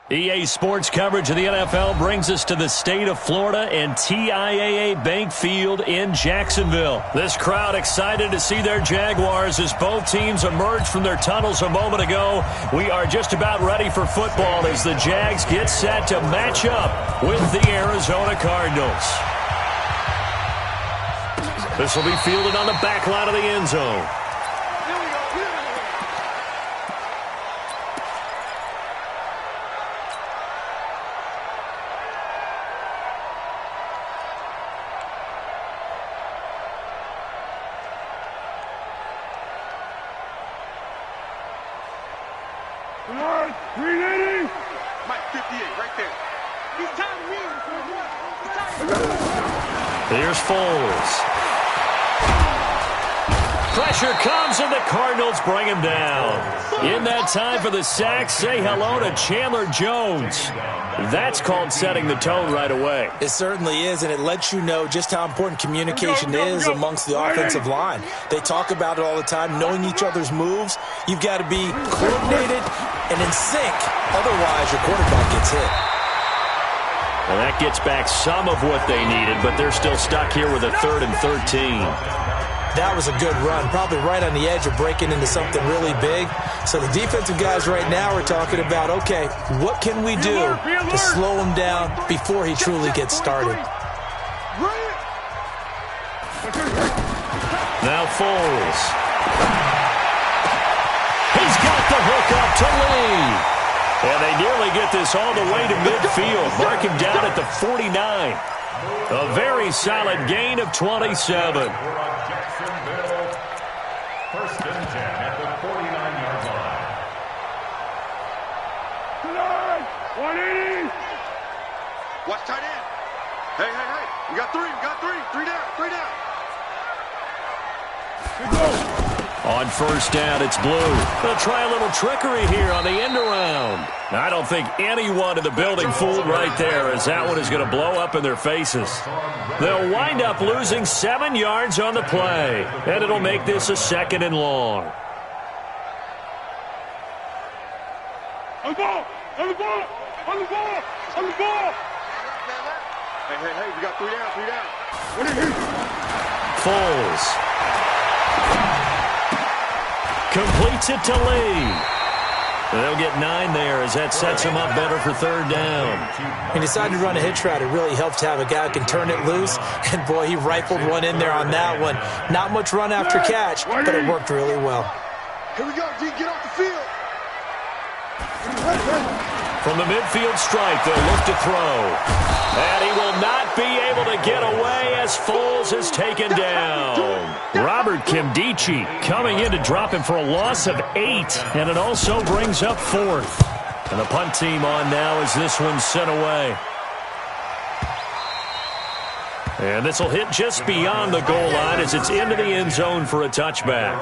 EA Sports coverage of the NFL brings us to the state of Florida and TIAA Bank Field in Jacksonville. This crowd excited to see their Jaguars as both teams emerged from their tunnels a moment ago. We are just about ready for football as the Jags get set to match up with the Arizona Cardinals. This will be fielded on the back line of the end zone. Here's Foles. Pressure comes and the Cardinals bring him down. In that time for the sack, say hello to Chandler Jones. That's called setting the tone right away. It certainly is, and it lets you know just how important communication is amongst the offensive line. They talk about it all the time, knowing each other's moves. You've got to be coordinated and in sync. Otherwise, your quarterback gets hit. And that gets back some of what they needed, but they're still stuck here with a 3rd and 13. That was a good run, probably right on the edge of breaking into something really big. So the defensive guys right now are talking about, okay, what can we do to slow him down before he truly gets started? Now Foles. He's got the hook up to Lee. And they nearly get this all the way to midfield. Mark him down at the 49. A very solid gain of 27. First and 10 at the 49-yard line. 180. Watch tight end. Hey. We got three. Three down. Good go. On first down, it's Blue. They'll try a little trickery here on the end around. I don't think anyone in the building fooled right there, as that one is going to blow up in their faces. They'll wind up losing 7 yards on the play, and it'll make this a 2nd and long. On the ball. Hey, we got 3 down. Foles. Completes it to Lee. They'll get 9 there as that sets him up better for 3rd down. He decided to run a hitch route. It really helps to have a guy who can turn it loose. And, boy, he rifled one in there on that one. Not much run after catch, but it worked really well. Here we go, D. Get off the field. From the midfield stripe, they'll look to throw. And he will not be able to get away as Foles is taken down. Robert Kimdichie coming in to drop him for a loss of 8. And it also brings up 4th. And the punt team on now as this one's sent away. And this will hit just beyond the goal line as it's into the end zone for a touchback.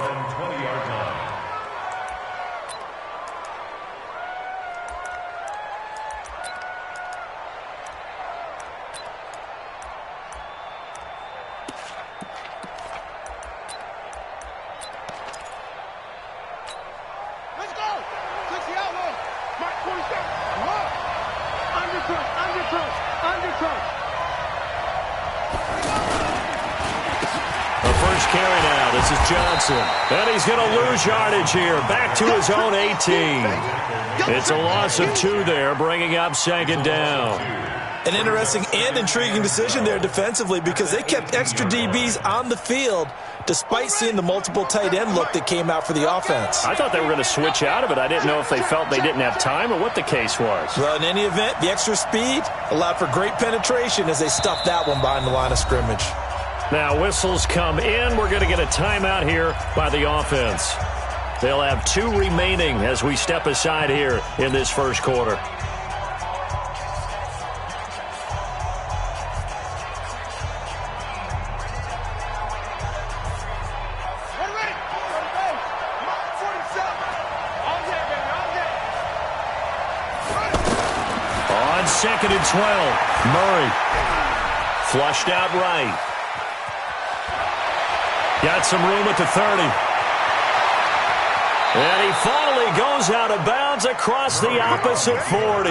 And he's going to lose yardage here. Back to his own 18. It's a loss of 2 there, bringing up 2nd down. An interesting and intriguing decision there defensively because they kept extra DBs on the field despite seeing the multiple tight end look that came out for the offense. I thought they were going to switch out of it. I didn't know if they felt they didn't have time or what the case was. Well, in any event, the extra speed allowed for great penetration as they stuffed that one behind the line of scrimmage. Now whistles come in. We're going to get a timeout here by the offense. They'll have 2 remaining as we step aside here in this first quarter. On 2nd and 12, Murray flushed out right. Got some room at the 30. And he finally goes out of bounds across the opposite 40.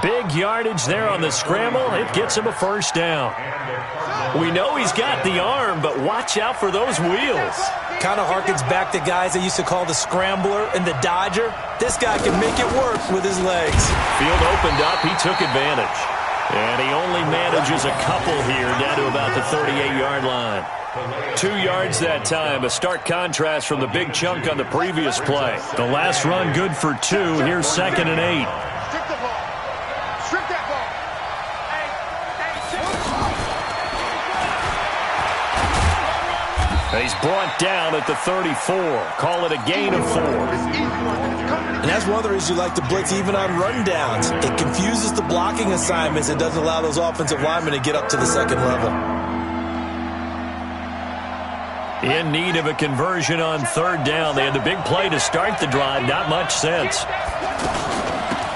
Big yardage there on the scramble. It gets him a first down. We know he's got the arm, but watch out for those wheels. Kind of harkens back to guys they used to call the scrambler and the dodger. This guy can make it work with his legs. Field opened up. He took advantage. And he only manages a couple here down to about the 38-yard line. 2 yards that time. A stark contrast from the big chunk on the previous play. The last run good for 2. Here's 2nd and 8. Strip the ball. Strip that ball. He's brought down at the 34. Call it a gain of 4. And that's one of the reasons you like to blitz even on rundowns. It confuses the blocking assignments. It doesn't allow those offensive linemen to get up to the second level. In need of a conversion on 3rd down. They had the big play to start the drive. Not much sense.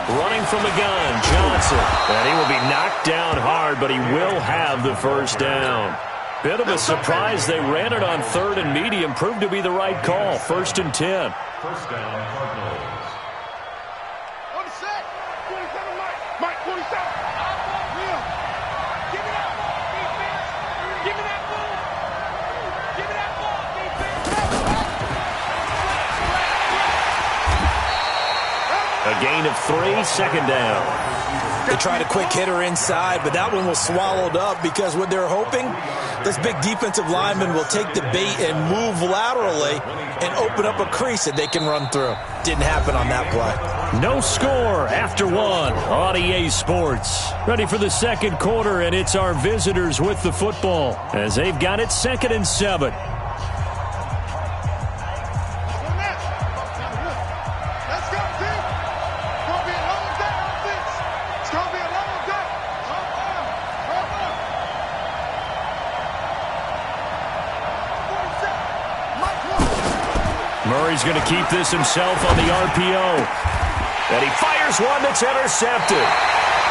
Running from the gun, Johnson. And he will be knocked down hard, but he will have the first down. Bit of a surprise. They ran it on 3rd and medium. Proved to be the right call. 1st and 10. First down, Cardinals. On the set. 27, Mike. Mike, 27. Will. Give me that ball, defense. Give me that ball. Give me that ball, defense. A gain of 3, 2nd down. They tried a quick hitter inside, but that one was swallowed up because what they're hoping, this big defensive lineman will take the bait and move laterally and open up a crease that they can run through. Didn't happen on that play. No score after 1 on EA Sports. Ready for the 2nd quarter, and it's our visitors with the football as they've got it 2nd and 7. Murray's going to keep this himself on the RPO. And he fires one that's intercepted.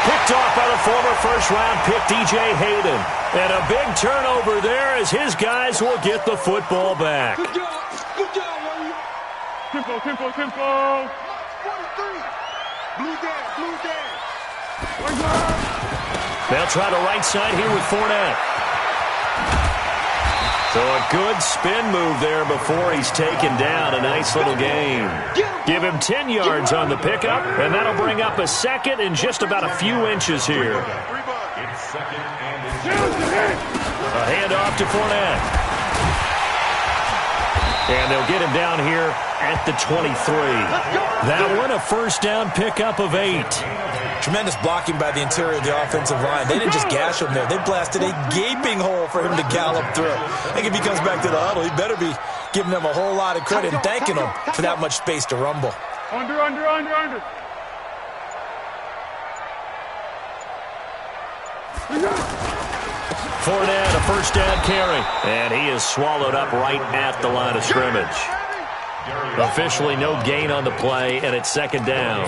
Picked off by the former first-round pick, DJ Hayden. And a big turnover there as his guys will get the football back. Good job. Good job, Murray. Tempo, tempo, tempo. 43. Blue down. They'll try the right side here with Fournette. So a good spin move there before he's taken down. A nice little gain. Give him 10 yards on the pickup, and that'll bring up a 2nd and just about a few inches here. It's 2nd and A handoff to Fournette. And they'll get him down here at the 23. That one a first down pickup of 8. Tremendous blocking by the interior of the offensive line. They didn't just gash him there. They blasted a gaping hole for him to gallop through. I think if he comes back to the huddle, he better be giving them a whole lot of credit and thanking them for that much space to rumble. Under. Fournette, a first down carry. And he is swallowed up right at the line of scrimmage. Officially no gain on the play, and it's 2nd down.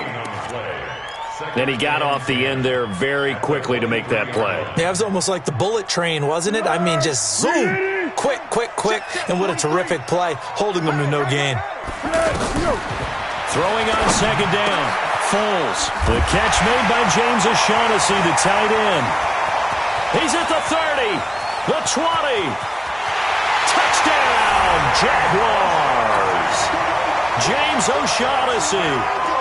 And he got off the end there very quickly to make that play. Yeah, it was almost like the bullet train, wasn't it? I mean, just zoom, quick, and what a terrific play, holding them to no gain. Throwing on 2nd down, Foles. The catch made by James O'Shaughnessy, the tight end. He's at the 30, the 20. Touchdown, Jaguars. James O'Shaughnessy,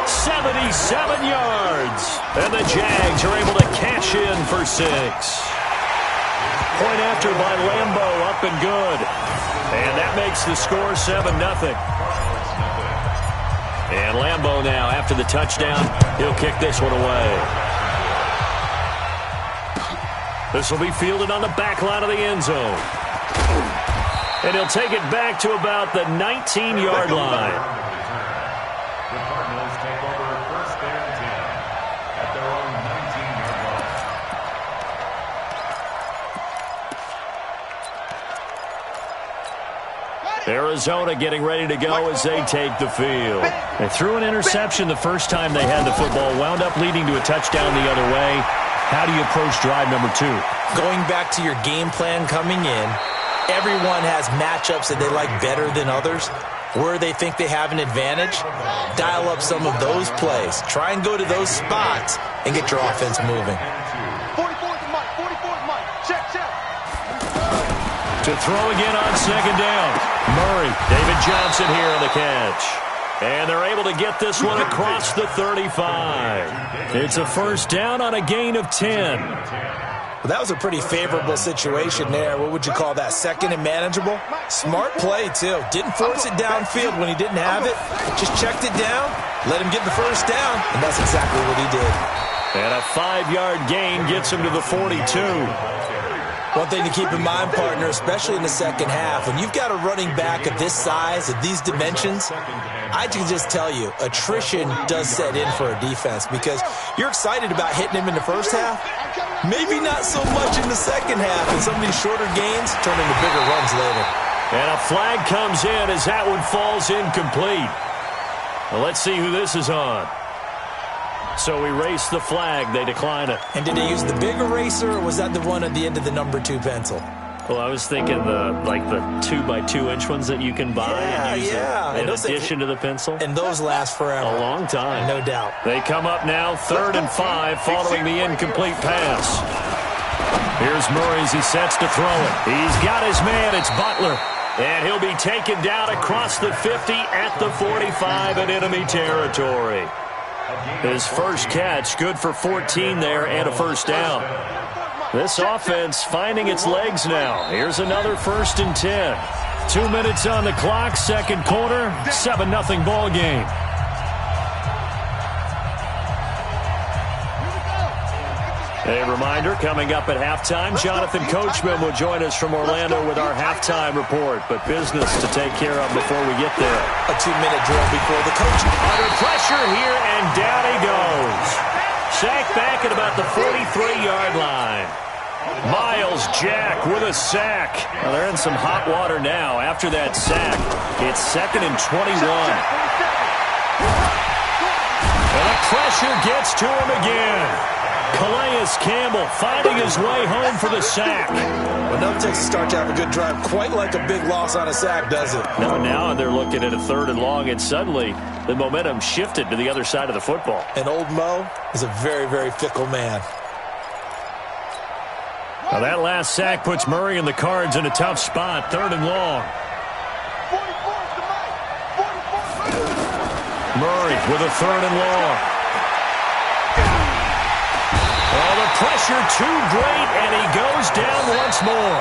77 yards. And the Jags are able to cash in for 6. Point after by Lambeau, up and good. And that makes the score 7-0. And Lambeau now, after the touchdown, he'll kick this one away. This will be fielded on the back line of the end zone. And he'll take it back to about the 19-yard line. the Cardinals take over 1st and 10 at their own 19-yard line. Arizona getting ready to go as they take the field. They threw an interception the first time they had the football, wound up leading to a touchdown the other way. How do you approach drive number 2? Going back to your game plan coming in, everyone has matchups that they like better than others, where they think they have an advantage. Dial up some of those plays. Try and go to those spots and get your offense moving. 44's Mike. 44's Mike. Check. To throw again on second down. Murray, David Johnson here on the catch. And they're able to get this one across the 35. It's a first down on a gain of 10. Well, that was a pretty favorable situation there. What would you call that? Second and manageable? Smart play, too. Didn't force it downfield when he didn't have it. Just checked it down, let him get the first down, and that's exactly what he did. And a 5-yard gain gets him to the 42. One thing to keep in mind, partner, especially in the second half, when you've got a running back of this size, of these dimensions, I can just tell you, attrition does set in for a defense because you're excited about hitting him in the first half. Maybe not so much in the second half, and some of these shorter gains turn into bigger runs later. And a flag comes in as that one falls incomplete. Well, let's see who this is on. So we race the flag. They decline it. And did they use the big eraser, or was that the one at the end of the number 2 pencil? Well, I was thinking the 2x2-inch ones that you can buy and use in addition to the pencil. And those last forever. A long time. No doubt. They come up now 3rd and 5 following the incomplete pass. Here's Murray as he sets to throw it. He's got his man. It's Butler. And he'll be taken down across the 50 at the 45 in enemy territory. His first catch, good for 14 there and a first down. This offense finding its legs now. Here's another 1st and 10. 2 minutes on the clock, second quarter, 7-0 ball game. A reminder, coming up at halftime, Jonathan Coachman will join us from Orlando with our halftime report, but business to take care of before we get there. A 2-minute drill before the coach. Under pressure here, and down he goes. Sacked back at about the 43-yard line. Miles Jack with a sack. Well, they're in some hot water now. After that sack, it's 2nd and 21. And the pressure gets to him again. Calais Campbell finding his way home for the sack. Well, no Texas start to have a good drive, quite like a big loss on a sack, does it? No, now they're looking at a 3rd and long, and suddenly the momentum shifted to the other side of the football. And old Mo is a very, very fickle man. Now that last sack puts Murray and the Cards in a tough spot, 3rd and long. Murray with a 3rd and long. Oh, the pressure too great, and he goes down once more.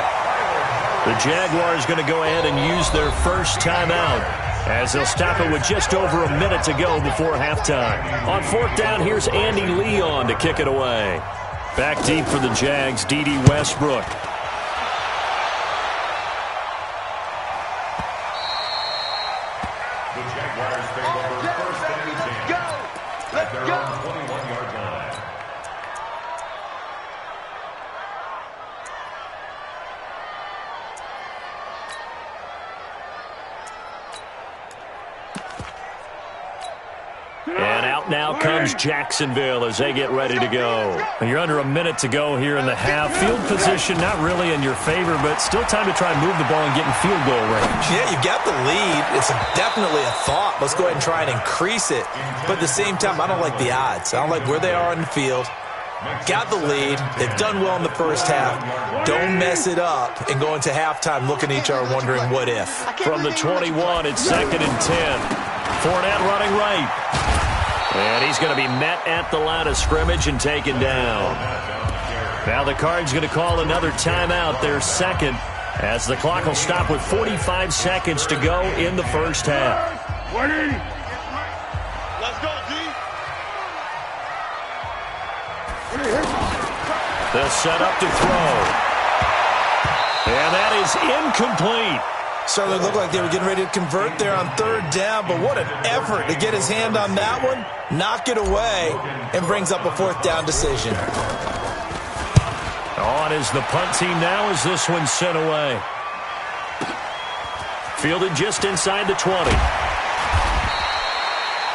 The Jaguars going to go ahead and use their first timeout as they'll stop it with just over a minute to go before halftime. On 4th down, here's Andy Leon to kick it away. Back deep for the Jags, D.D. Westbrook. The Jaguars take over 1st and 10 at their own 21-yard line. And out now comes Jacksonville as they get ready to go. You're under a minute to go here in the half. Field position not really in your favor, but still time to try and move the ball and get in field goal range. Yeah, you got the lead. It's definitely a thought. Let's go ahead and try and increase it. But at the same time, I don't like the odds. I don't like where they are on the field. Got the lead. They've done well in the first half. Don't mess it up and go into halftime looking at each other wondering what if. From the 21, it's 2nd and 10. Fournette running right. And he's going to be met at the line of scrimmage and taken down. Now the Cards going to call another timeout, their second, as the clock will stop with 45 seconds to go in the first half. Let's go, G. They'll set up to throw. And that is incomplete. Certainly looked like they were getting ready to convert there on 3rd down, but what an effort to get his hand on that one, knock it away, and brings up a 4th down decision. On is the punt team now as this one's sent away. Fielded just inside the 20.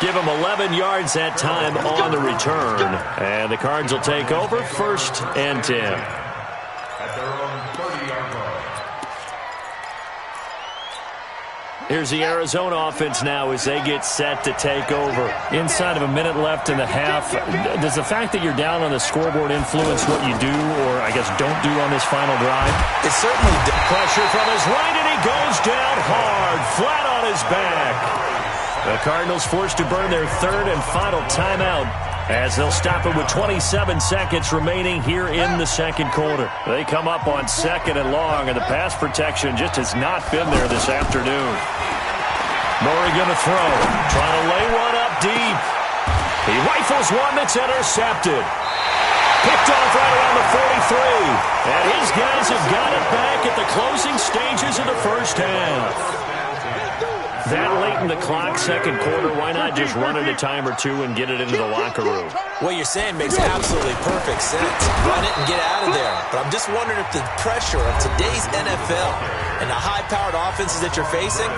Give him 11 yards that time on the return. And the Cards will take over 1st and 10. At their own 30-yard line. Here's the Arizona offense now as they get set to take over. Inside of a minute left in the half, does the fact that you're down on the scoreboard influence what you do, or I guess don't do on this final drive? It certainly does. Pressure from his right, and he goes down hard, flat on his back. The Cardinals forced to burn their third and final timeout as they'll stop it with 27 seconds remaining here in the second quarter. They come up on second and long, and the pass protection just has not been there this afternoon. Murray going to throw, trying to lay one up deep. He rifles one that's intercepted. Picked off right around the 43. And his guys have got it back at the closing stages of the first half. That late in the clock, second quarter, why not just run it a time or two and get it into the locker room? What you're saying makes absolutely perfect sense. Run it and get out of there. But I'm just wondering if the pressure of today's NFL and the high-powered offenses that you're facing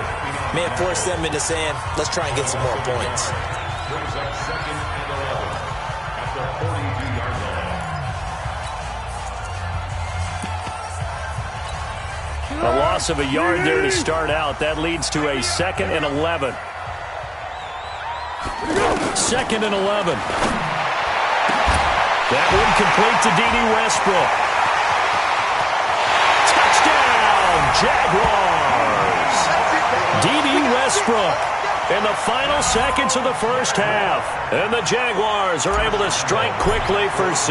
may have forced them into saying, let's try and get some more points. Brings up second and 11 at the 42-yard line. A loss of a yard there to start out. That leads to a second and 11. Second and 11. That one complete to D.D. Westbrook. Touchdown, Jaguars. D.D. Westbrook in the final seconds of the first half. And the Jaguars are able to strike quickly for 6.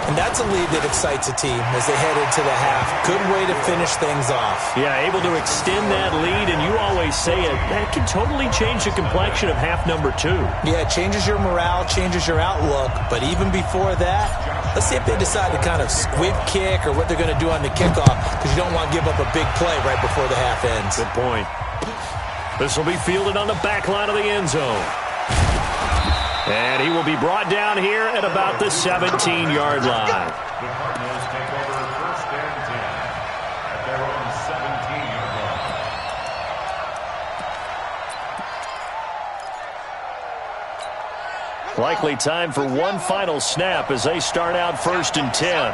And that's a lead that excites a team as they head into the half. Good way to finish things off. Yeah, able to extend that lead, and you always say it, that can totally change the complexion of half number 2. Yeah, it changes your morale, changes your outlook. But even before that, let's see if they decide to kind of squib kick or what they're going to do on the kickoff, because you don't want to give up a big play right before the half ends. Good point. This will be fielded on the back line of the end zone. And he will be brought down here at about the 17-yard line. The Cardinals take over first and 10 at their own 17-yard line. Likely time for one final snap as they start out first and 10.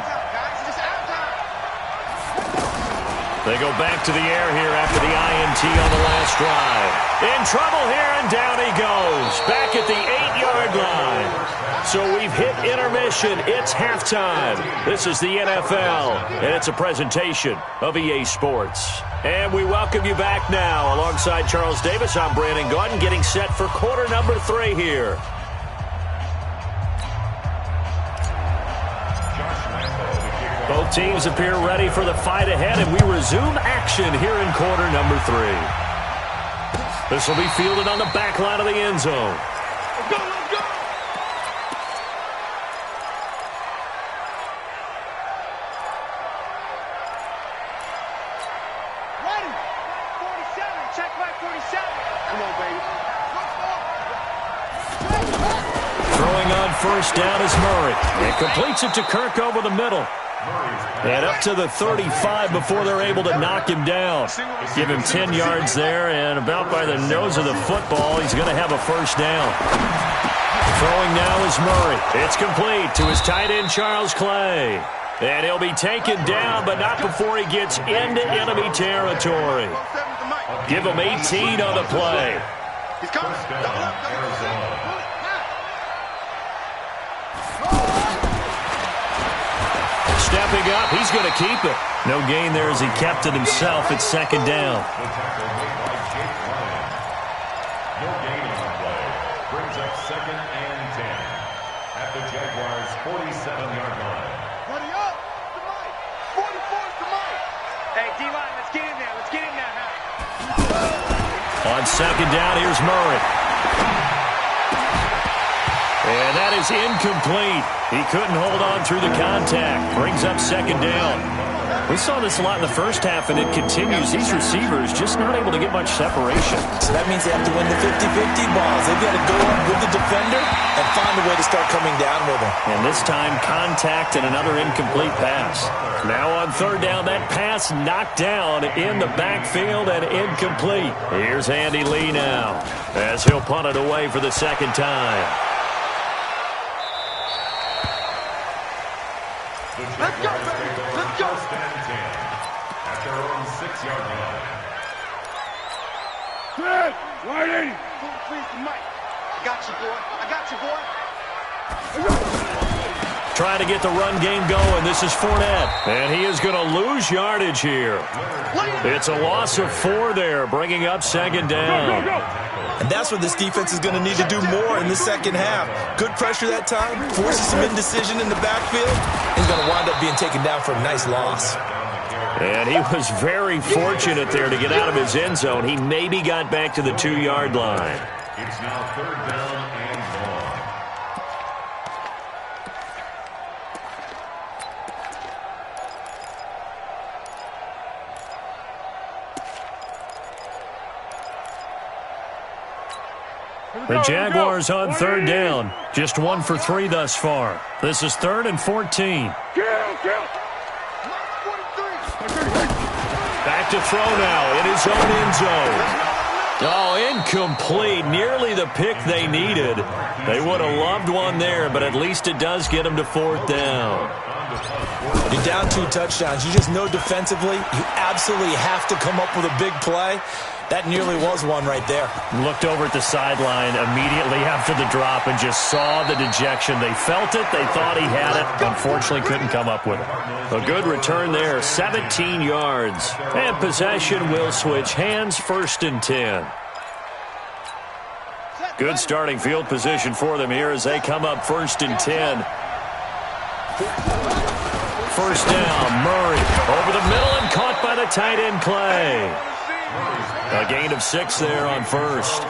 They go back to the air here after the INT on the last drive. In trouble here, and down he goes. Back at the 8-yard line. So we've hit intermission. It's halftime. This is the NFL, and it's a presentation of EA Sports. And we welcome you back now. Alongside Charles Davis, I'm Brandon Gaudin, getting set for quarter number 3 here. Both teams appear ready for the fight ahead, and we resume action here in quarter number 3. This will be fielded on the back line of the end zone. Let's go, let's go! Ready! 47, check back 47. Come on, baby. Throwing on first down is Murray. And completes it to Kirk over the middle. And up to the 35 before they're able to knock him down. Give him 10 yards there, and about by the nose of the football, he's going to have a first down. Throwing now is Murray. It's complete to his tight end, Charles Clay. And he'll be taken down, but not before he gets into enemy territory. Give him 18 on the play. He's coming. Double up, Arizona. Stepping up, he's going to keep it. No gain there as he kept it himself at second down. The tackle made by Jake Ryan. No gain on the play. Brings up second and 10 at the Jaguars' 47-yard line. Ready up. To Mike. 44's to Mike. Hey, D-line, let's get in there. Let's get in there, huh? On second down, here's Murray. And that is incomplete. He couldn't hold on through the contact. Brings up second down. We saw this a lot in the first half, and it continues. These receivers just not able to get much separation. So that means they have to win the 50-50 balls. They've got to go up with the defender and find a way to start coming down with him. And this time, contact and another incomplete pass. Now on third down, that pass knocked down in the backfield and incomplete. Here's Andy Lee now as he'll punt it away for the second time. Let's go, baby. Let's go. First and 10 at their own 6-yard line. Set. Waiting. Please, Mike. I got you, boy. I got you, boy. Trying to get the run game going. This is Fournette. And he is going to lose yardage here. It's a loss of 4 there, bringing up second down. And that's what this defense is going to need to do more in the second half. Good pressure that time, forces some indecision in the backfield. He's going to wind up being taken down for a nice loss. And he was very fortunate there to get out of his end zone. He maybe got back to the 2-yard line. It's now 3rd down and 1. The Jaguars on 3rd down. Just 1 for 3 thus far. This is 3rd and 14. Back to throw now in his own end zone. Oh, incomplete. Nearly the pick they needed. They would have loved one there, but at least it does get them to 4th down. You're down 2 touchdowns. You just know defensively you absolutely have to come up with a big play. That nearly was one right there. Looked over at the sideline immediately after the drop and just saw the dejection. They felt it. They thought he had it. Unfortunately, couldn't come up with it. A good return there, 17 yards. And possession will switch hands, 1st and 10. Good starting field position for them here as they come up 1st and 10. 1st down, Murray over the middle and caught by the tight end Clay. A gain of 6 there on 1st.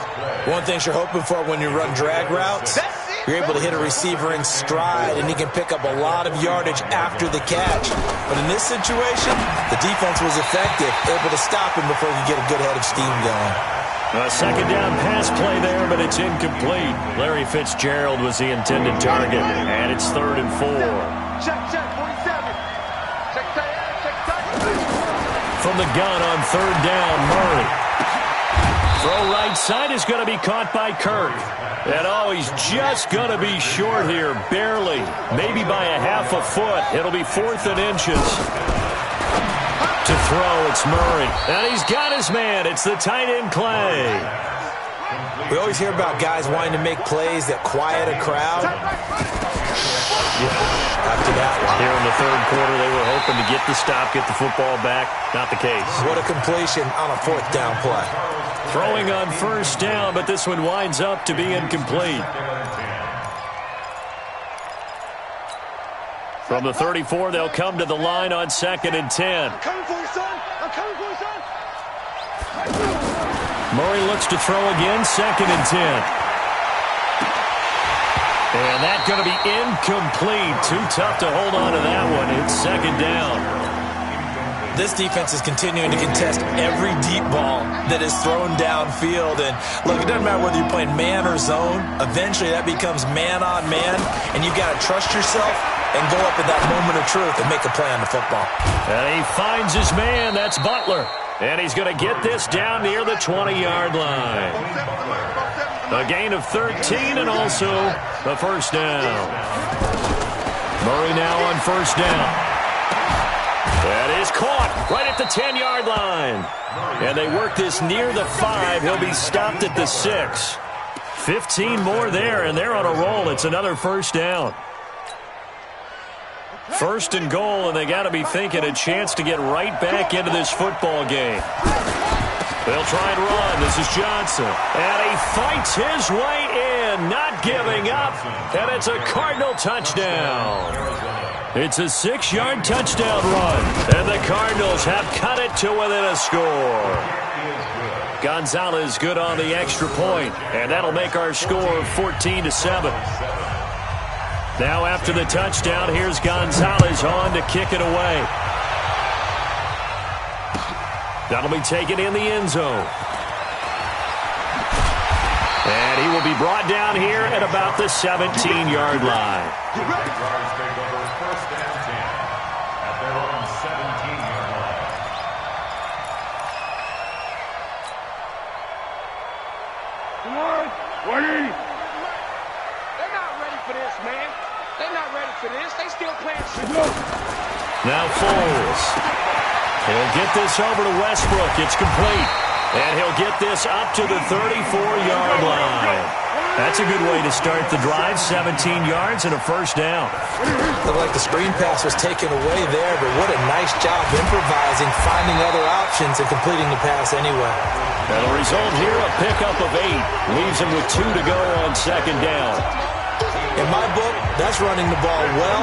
One thing you're hoping for when you run drag routes, you're able to hit a receiver in stride, and he can pick up a lot of yardage after the catch. But in this situation, the defense was effective, able to stop him before he could get a good head of steam going. A 2nd down pass play there, but it's incomplete. Larry Fitzgerald was the intended target, and it's 3rd and 4. Check, 47. Check, From the gun on 3rd down, Murray. Throw right side is going to be caught by Kirk. And oh, he's just going to be short here, barely. Maybe by a half a foot. It'll be 4th and inches. To throw, it's Murray. And he's got his man. It's the tight end Clay. We always hear about guys wanting to make plays that quiet a crowd. After that one. Here in the 3rd quarter, they were hoping to get the stop, get the football back. Not the case. What a completion on a 4th down play. Throwing on 1st down, but this one winds up to be incomplete. From the 34, they'll come to the line on 2nd and 10. I'm coming for you, son. I'm coming for you, son. Murray looks to throw again, 2nd and 10. And that's going to be incomplete. Too tough to hold on to that one. It's 2nd down. This defense is continuing to contest every deep ball that is thrown downfield. And look, it doesn't matter whether you're playing man or zone. Eventually, that becomes man on man. And you've got to trust yourself and go up at that moment of truth and make a play on the football. And he finds his man. That's Butler. And he's going to get this down near the 20-yard line. A gain of 13 and also the 1st down. Murray now on 1st down. That is caught right at the 10-yard line. And they work this near the 5. He'll be stopped at the 6. 15 more there, and they're on a roll. It's another 1st down. 1st and goal, and they got to be thinking a chance to get right back into this football game. They'll try and run. This is Johnson. And he fights his way in, not giving up. And it's a Cardinal touchdown. It's a 6-yard touchdown run. And the Cardinals have cut it to within a score. Gonzalez good on the extra point. And that'll make our score 14-7. Now after the touchdown, here's Gonzalez on to kick it away. That'll be taken in the end zone. And he will be brought down here at about the 17-yard line. Jaguars take over 1st and 10 at their own 17-yard line. Come on. Wait. They're not ready for this, man. They're not ready for this. They still playing shit. Now Foles. He'll get this over to Westbrook. It's complete. And he'll get this up to the 34-yard line. That's a good way to start the drive. 17 yards and a first down. Looked like the screen pass was taken away there, but what a nice job improvising, finding other options, and completing the pass anyway. And the result here, a pickup of 8. Leaves him with 2 to go on second down. In my book, that's running the ball well,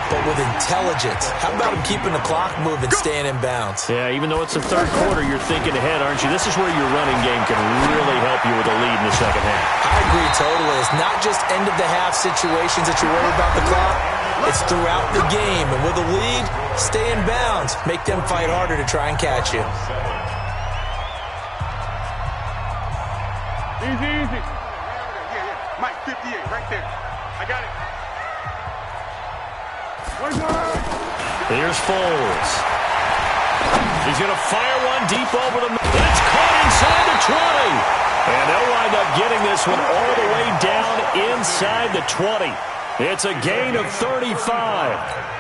but with intelligence. How about him keeping the clock moving, staying in bounds? Yeah, even though it's the third quarter, you're thinking ahead, aren't you? This is where your running game can really help you with a lead in the second half. I agree totally. It's not just end-of-the-half situations that you worry about the clock. It's throughout the game. And with a lead, stay in bounds. Make them fight harder to try and catch you. Easy. Yeah. Mike, 58, right there. I got it. Here's Foles. He's going to fire one deep over the middle. And it's caught inside the 20. And they'll wind up getting this one all the way down inside the 20. It's a gain of 35.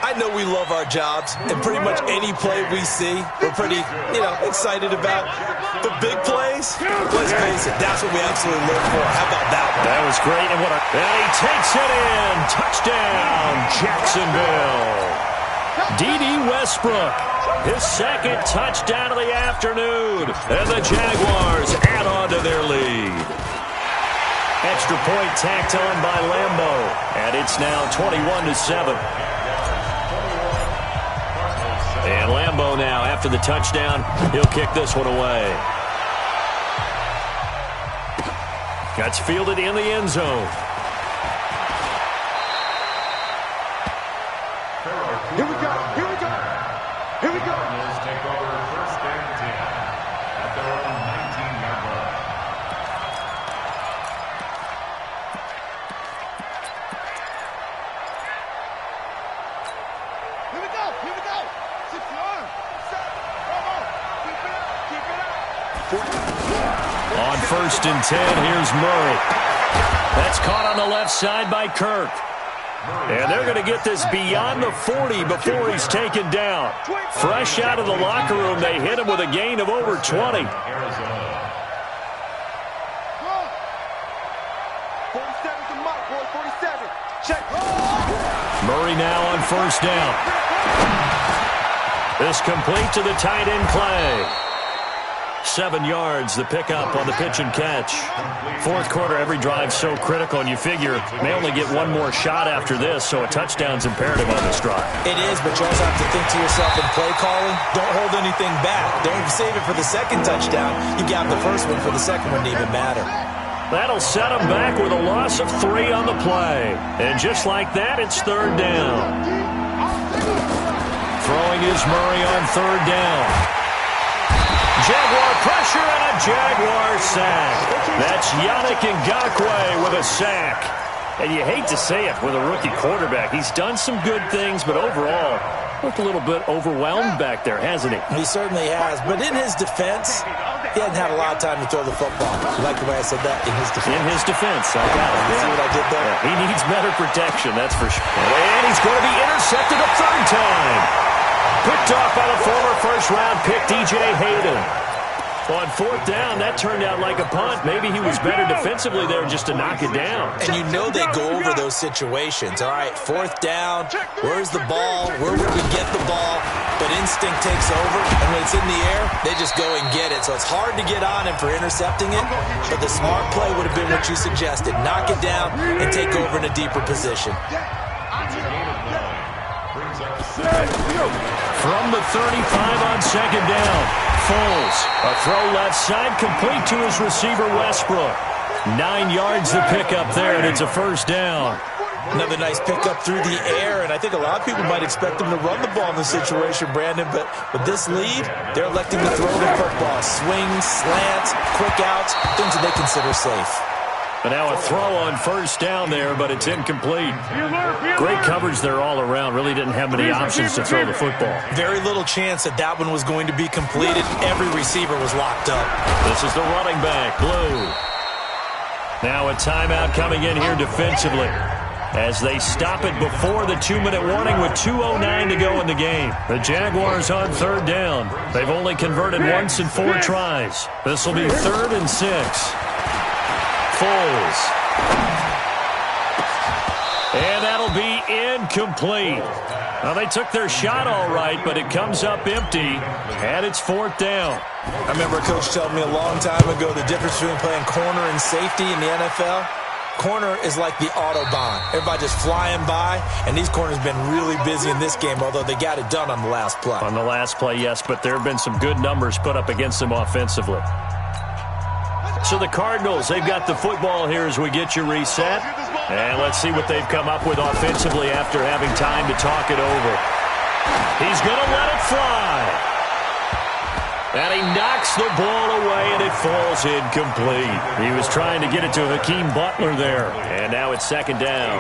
I know we love our jobs, and pretty much any play we see, we're pretty, excited about. The big plays, let's face it, that's what we absolutely live for. How about that one? That was great, and and he takes it in. Touchdown, Jacksonville. D.D. Westbrook, his second touchdown of the afternoon, and the Jaguars add on to their lead. Extra point tacked on by Lambo, and it's now 21-7. And Lambo now, after the touchdown, he'll kick this one away. That's fielded in the end zone. Here we go. Cardinals take over first and 10 at their own 19-yard line. Here we go. 6 yards. 7. Come on. Keep it up. On first and 10, here's Murray. That's caught on the left side by Kirk. And they're going to get this beyond the 40 before he's taken down. Fresh out of the locker room, they hit him with a gain of over 20. 47 to Mike, boy. 47. Check. Murray now on first down. This complete to the tight end play. 7 yards, the pickup on the pitch and catch. Fourth quarter, every drive so critical, and you figure may only get one more shot after this, so a touchdown's imperative on this drive. It is, but you also have to think to yourself in play calling, don't hold anything back. Don't save it for the second touchdown. You got the first one for the second one to even matter. That'll set him back with a loss of 3 on the play. And just like that, it's third down. Throwing is Murray on third down. Jaguar pressure and a Jaguar sack. That's Yannick Ngakoue with a sack. And you hate to say it with a rookie quarterback. He's done some good things, but overall, looked a little bit overwhelmed back there, hasn't he? He certainly has. But in his defense, he hasn't had a lot of time to throw the football. You like the way I said that? In his defense. In his defense. I got it. You see what I did there? Yeah, he needs better protection, that's for sure. And he's going to be intercepted a third time. Picked off by the former first-round pick, DJ Hayden. On fourth down, that turned out like a punt. Maybe he was better defensively there just to knock it down. And you know they go over those situations. All right, fourth down, where's the ball? Where would we get the ball? But instinct takes over, and when it's in the air, they just go and get it. So it's hard to get on him for intercepting it, but the smart play would have been what you suggested. Knock it down and take over in a deeper position. From the 35 on second down, Foles. A throw left side complete to his receiver, Westbrook. 9 yards to pick up there, and it's a first down. Another nice pickup through the air, and I think a lot of people might expect him to run the ball in this situation, Brandon, but with this lead, they're electing to throw the football. Swings, slants, quick outs, things that they consider safe. But now a throw on first down there, but it's incomplete. Great coverage there all around. Really didn't have many options to throw the football. Very little chance that that one was going to be completed. Every receiver was locked up. This is the running back, Blue. Now a timeout coming in here defensively. as they stop it before the 2-minute warning with 2:09 to go in the game. The Jaguars on third down. They've only converted once in 4 tries. This will be 3rd and 6. Foles. And that'll be incomplete. Well, they took their shot all right, but it comes up empty, and it's 4th down. I remember a coach telling me a long time ago the difference between playing corner and safety in the NFL. Corner is like the Autobahn. Everybody just flying by, and these corners have been really busy in this game, although they got it done on the last play. On the last play, yes, but there have been some good numbers put up against them offensively. So the Cardinals, they've got the football here as we get you reset. And let's see what they've come up with offensively after having time to talk it over. He's going to let it fly. And he knocks the ball away, and it falls incomplete. He was trying to get it to Hakeem Butler there. And now it's 2nd down.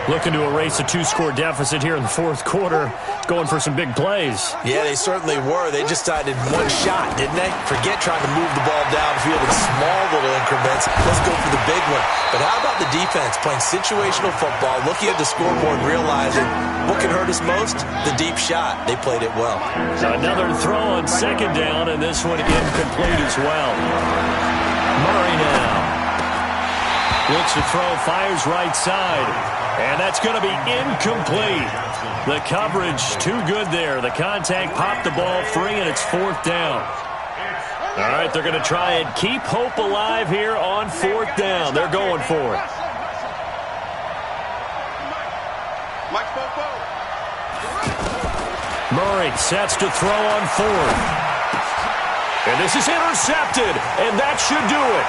Looking to erase a 2-score deficit here in the 4th quarter. Going for some big plays. Yeah, they certainly were. They just decided one shot, didn't they? Forget trying to move the ball downfield in small little increments. Let's go for the big one. But how about the defense playing situational football, looking at the scoreboard, realizing what can hurt us most? The deep shot. They played it well. Another throw on 2nd down, and this one incomplete as well. Murray now. Looks to throw, fires right side. And that's going to be incomplete. The coverage too good there. The contact popped the ball free, and it's 4th down. All right, they're going to try and keep hope alive here on 4th down. They're going for it. Murray sets to throw on 4th. And this is intercepted, and that should do it.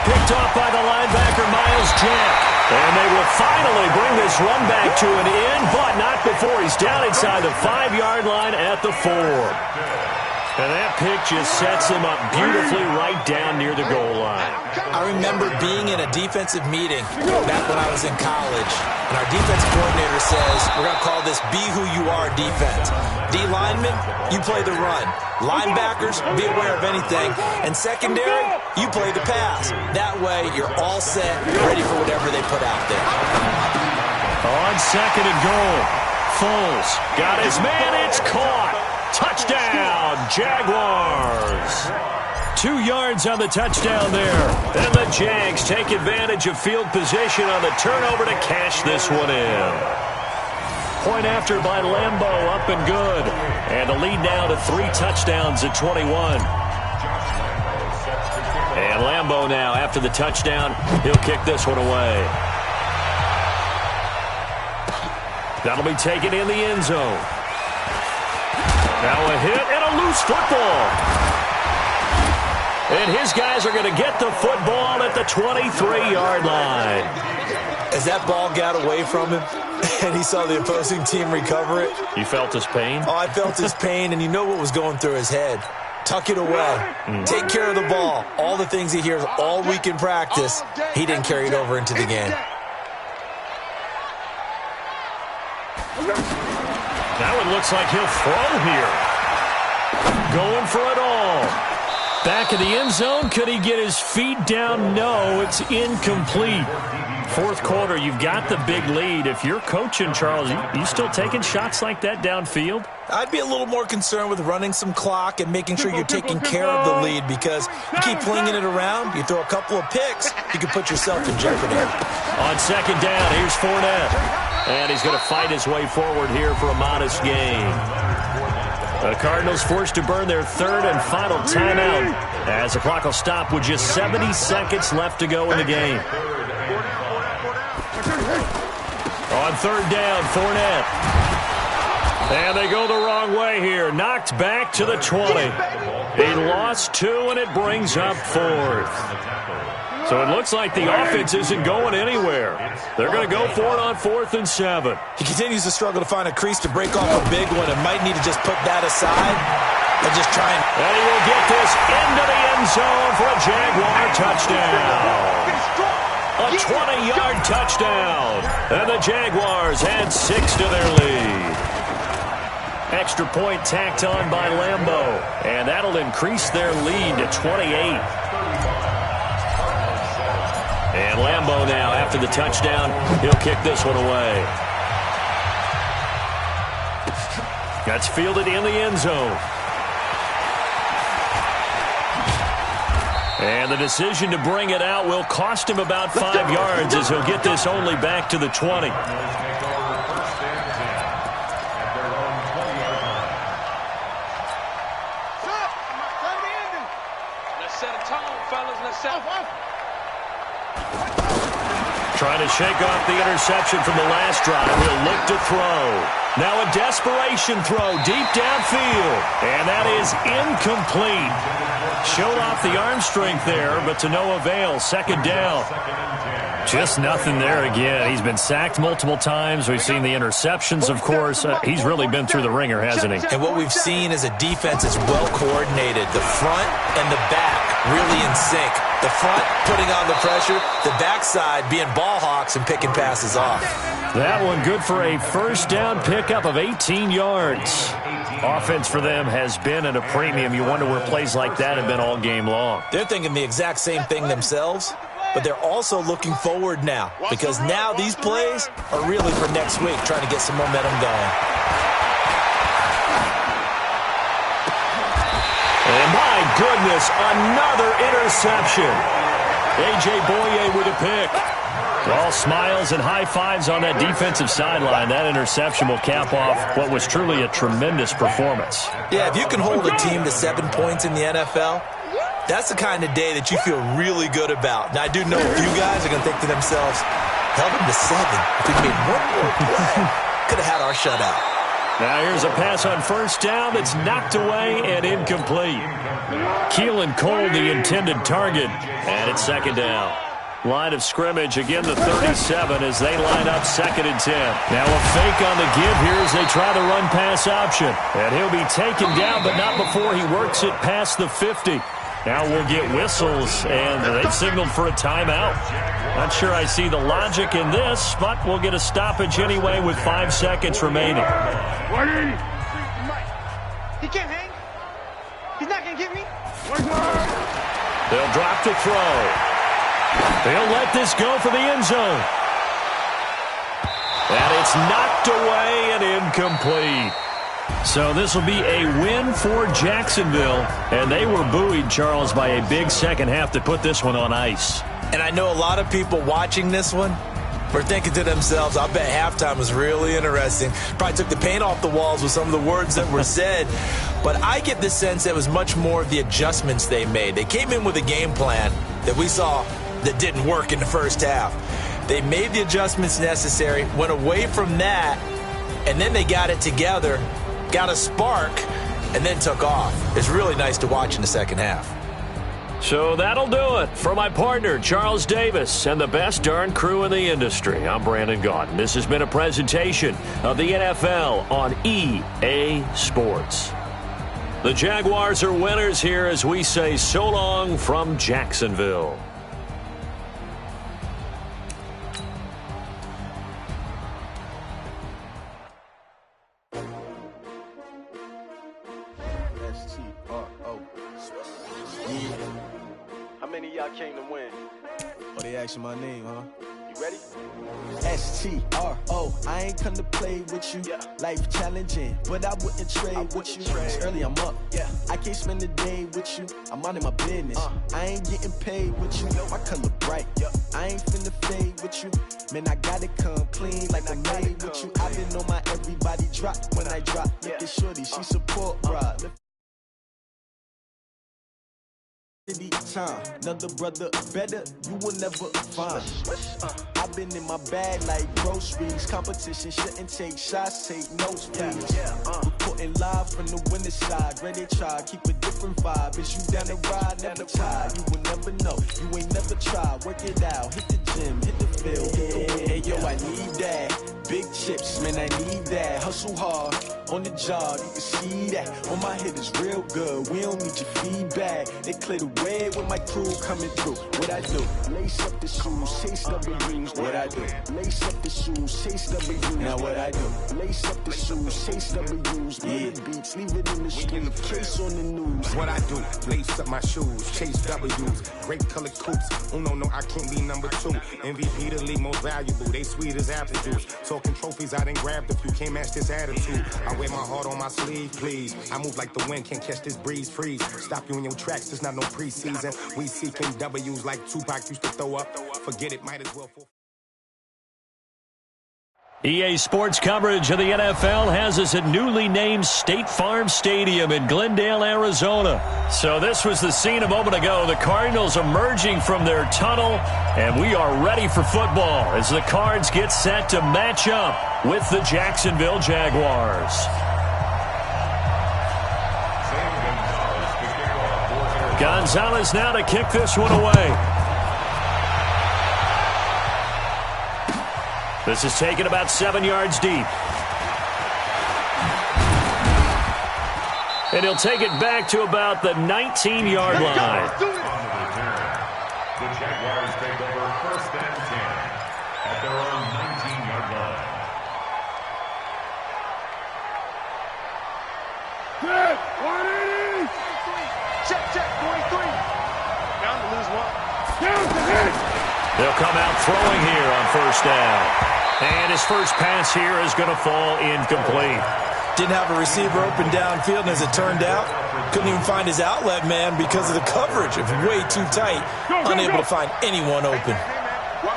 Picked off by the linebacker, Miles Jack. And they will finally bring this run back to an end, but not before he's down inside the 5-yard line at the 4. And that pick just sets him up beautifully right down near the goal line. I remember being in a defensive meeting back when I was in college, and our defense coordinator says, we're going to call this Be Who You Are defense. D linemen, you play the run. Linebackers, be aware of anything. And secondary, you play the pass. That way, you're all set, ready for whatever they put out there. On 2nd and goal, Foles got his man, it's caught. Touchdown, Jaguars. 2 yards on the touchdown there. And the Jags take advantage of field position on the turnover to cash this one in. Point after by Lambo, up and good. And the lead now to 3 touchdowns at 21. And Lambo now, after the touchdown, he'll kick this one away. That'll be taken in the end zone. Now a hit and a loose football. And his guys are going to get the football at the 23-yard line. As that ball got away from him and he saw the opposing team recover it. You felt his pain? Oh, I felt his pain, and you know what was going through his head. Tuck it away. Take care of the ball. All the things he hears all week in practice, he didn't carry it over into the game. Now it looks like he'll throw here. Going for it all. Back in the end zone. Could he get his feet down? No, it's incomplete. 4th quarter, you've got the big lead. If you're coaching, Charles, you still taking shots like that downfield? I'd be a little more concerned with running some clock and making sure you're taking care of the lead, because you keep flinging it around, you throw a couple of picks, you can put yourself in jeopardy. On 2nd down, here's Fournette. And he's going to fight his way forward here for a modest gain. The Cardinals forced to burn their 3rd and final timeout as the clock will stop with just 70 seconds left to go in the game. On 3rd down, Fournette. And they go the wrong way here. Knocked back to the 20. He lost 2, and it brings up 4th. So it looks like the offense isn't going anywhere. They're going to go for it on 4th and 7. He continues to struggle to find a crease to break off a big one and might need to just put that aside and just try and... And he will get this into the end zone for a Jaguar touchdown. A 20-yard touchdown. And the Jaguars add 6 to their lead. Extra point tacked on by Lambo. And that'll increase their lead to 28. And Lambeau now, after the touchdown, he'll kick this one away. That's fielded in the end zone. And the decision to bring it out will cost him about 5 yards as he'll get this only back to the 20. Trying to shake off the interception from the last drive. He'll look to throw. Now a desperation throw deep downfield. And that is incomplete. Showed off the arm strength there, but to no avail. Second down. Just nothing there again. He's been sacked multiple times. We've seen the interceptions, of course. He's really been through the ringer, hasn't he? And what we've seen is a defense is well coordinated. The front and the back really in sync. The front putting on the pressure, the backside being ball hawks and picking passes off. That one good for a first down pickup of 18 yards. Offense for them has been at a premium. You wonder where plays like that have been all game long. They're thinking the exact same thing themselves, but they're also looking forward now because now these plays are really for next week, trying to get some momentum going. And my goodness, another interception. A.J. Boye with a pick. All smiles and high fives on that defensive sideline. That interception will cap off what was truly a tremendous performance. Yeah, if you can hold a team to 7 points in the NFL, that's the kind of day that you feel really good about. Now, I do know a few guys are going to think to themselves, held them to 7. If we made one more play, could have had our shutout. Now here's a pass on first down that's knocked away and incomplete. Keelan Cole, the intended target, and it's second down. Line of scrimmage, again the 37 as they line up 2nd and 10. Now a fake on the give here as they try the run-pass option. And he'll be taken down, but not before he works it past the 50. Now we'll get whistles, and they've signaled for a timeout. Not sure I see the logic in this, but we'll get a stoppage anyway with 5 seconds remaining. He can't hang. He's not going to get me. They'll drop to throw. They'll let this go for the end zone. And it's knocked away and incomplete. So this will be a win for Jacksonville. And they were buoyed, Charles, by a big second half to put this one on ice. And I know a lot of people watching this one were thinking to themselves, I bet halftime was really interesting. Probably took the paint off the walls with some of the words that were said. But I get the sense it was much more of the adjustments they made. They came in with a game plan that we saw that didn't work in the first half. They made the adjustments necessary, went away from that, and then they got it together, got a spark, and then took off. It's really nice to watch in the second half. So that'll do it. For my partner, Charles Davis, and the best darn crew in the industry, I'm Brandon Gaudin. This has been a presentation of the NFL on EA Sports. The Jaguars are winners here as we say so long from Jacksonville. How many of y'all came to win? Oh, they asking my name, huh? You ready? S-T-R-O, I ain't come to play with you. Yeah. Life challenging, but I wouldn't trade with you. It's early, I'm up. Yeah. I can't spend the day with you. I'm minding my business. I ain't getting paid with you. My color bright. Yeah. I ain't finna fade with you. Man, I gotta come clean like I made with you. I've been on my everybody drop when I drop. Look at shorty, she support rod. Time, another brother better, you will never find. I've been in my bag like groceries. Competition shouldn't take shots, take notes, please. Reporting live from the winning side. Ready to try, keep a different vibe. Is you down the ride, never tie. You will never know, you ain't never try. Work it out, hit the gym, hit the field, hit the win. Hey yo, I need that. big chips, man, I need that. Hustle hard on the job, you can see that. On my head is real good, we don't need your feedback. They clear the way with my crew coming through. What I do? Lace up the shoes, chase W's. What I do? Lace up the shoes, chase W's. Now what I do? Lace up the shoes, chase W's. Yeah. Beats, leave it in the street, case on the news. What I do? Lace up my shoes, chase W's. Great colored coops. Oh no, I can't be number 2. MVP the league most valuable. They sweet as apple juice. Talking trophies, I done grabbed a few. Can't match this attitude. I wear my heart on my sleeve, please. I move like the wind, can't catch this breeze, freeze. Stop you in your tracks, there's not no preseason. We seeking W's like Tupac used to throw up. Forget it, might as well. EA Sports coverage of the NFL has us at newly named State Farm Stadium in Glendale, Arizona. So this was the scene a moment ago. The Cardinals emerging from their tunnel, and we are ready for football as the Cards get set to match up with the Jacksonville Jaguars. Gonzalez now to kick this one away. This is taken about 7 yards deep. And he'll take it back to about the 19-yard line. The Jaguars take over 1st and 10 at their own 19-yard line. Set, 180! Check, 23. Down to lose one. Down to hit! They'll come out throwing here on 1st down. And his first pass here is going to fall incomplete. Didn't have a receiver open downfield, and as it turned out, couldn't even find his outlet man because of the coverage. It was way too tight, unable to find anyone open.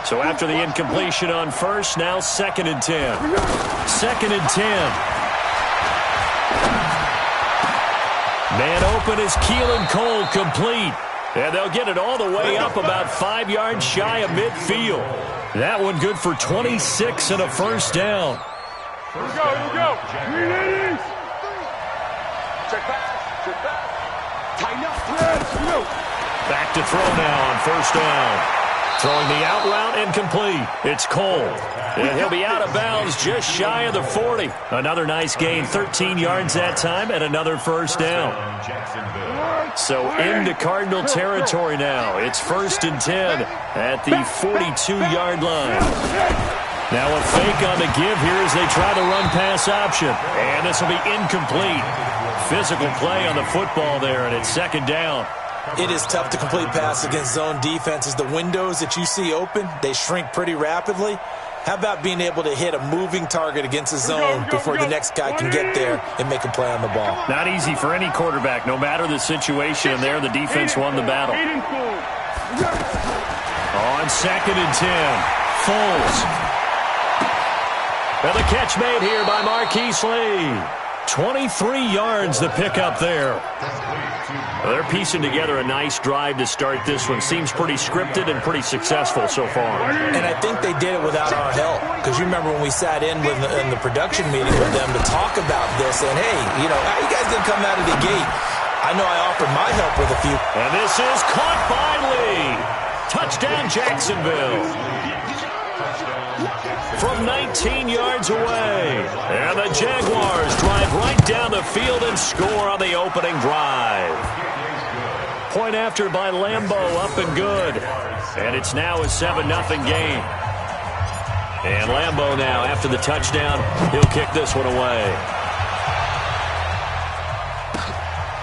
So after the incompletion on 1st, now 2nd and 10. 2nd and 10. Man open is Keelan Cole, complete. And they'll get it all the way up about 5 yards shy of midfield. That one good for 26 and a 1st down. Here we go. 380s! Check back. Tighten up. Back to throw now on 1st down. Throwing the out route incomplete. It's Cole. And he'll be out of bounds just shy of the 40. Another nice gain, 13 yards that time, and another 1st down. So into Cardinal territory now. It's 1st and 10 at the 42-yard line. Now a fake on the give here as they try the run-pass option. And this will be incomplete. Physical play on the football there, and it's 2nd down. It is tough to complete pass against zone defenses. The windows that you see open, they shrink pretty rapidly. How about being able to hit a moving target against a zone before the next guy can get there and make a play on the ball? Not easy for any quarterback, no matter the situation, and there the defense won the battle. On 2nd and 10, Foles. And the catch made here by Marquise Lee. 23 yards the pickup there. They're piecing together a nice drive to start this one. Seems pretty scripted and pretty successful so far. And I think they did it without our help. Because you remember when we sat in in the production meeting with them to talk about this, and hey, how you guys didn't come out of the gate? I know I offered my help with a few. And this is caught by Lee. Touchdown Jacksonville. From 19 yards away. And the Jaguars drive right down the field and score on the opening drive. Point after by Lambeau, up and good. And it's now a 7-0 game. And Lambeau now, after the touchdown, he'll kick this one away.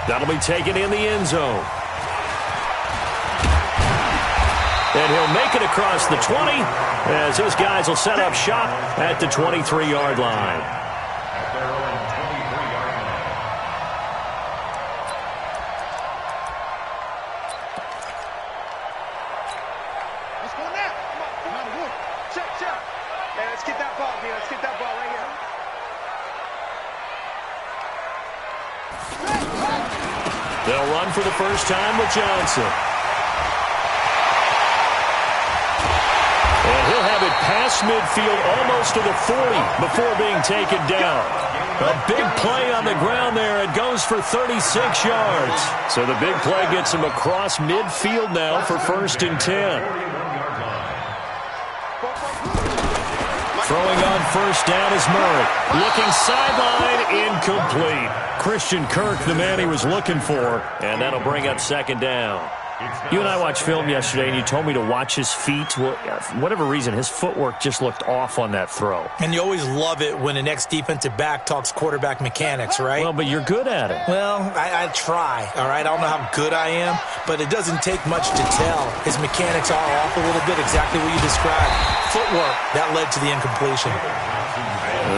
That'll be taken in the end zone. And he'll make it across the 20 as his guys will set up shop at the 23-yard line. At their own 23-yard line. Let's go now. Come on. Check. Hey, let's get that ball, dude. Let's get that ball right here. They'll run for the first time with Johnson. And he'll have it past midfield almost to the 40 before being taken down. A big play on the ground there. It goes for 36 yards. So the big play gets him across midfield now for 1st and 10. Throwing on first down is Murray. Looking sideline, incomplete. Christian Kirk, the man he was looking for, and that'll bring up second down. You and I watched film yesterday, and you told me to watch his feet. Well, for whatever reason, his footwork just looked off on that throw. And you always love it when an ex-defensive back talks quarterback mechanics, right? Well, but you're good at it. Well, I try, all right? I don't know how good I am, but it doesn't take much to tell. His mechanics are off a little bit, exactly what you described. Footwork, that led to the incompletion.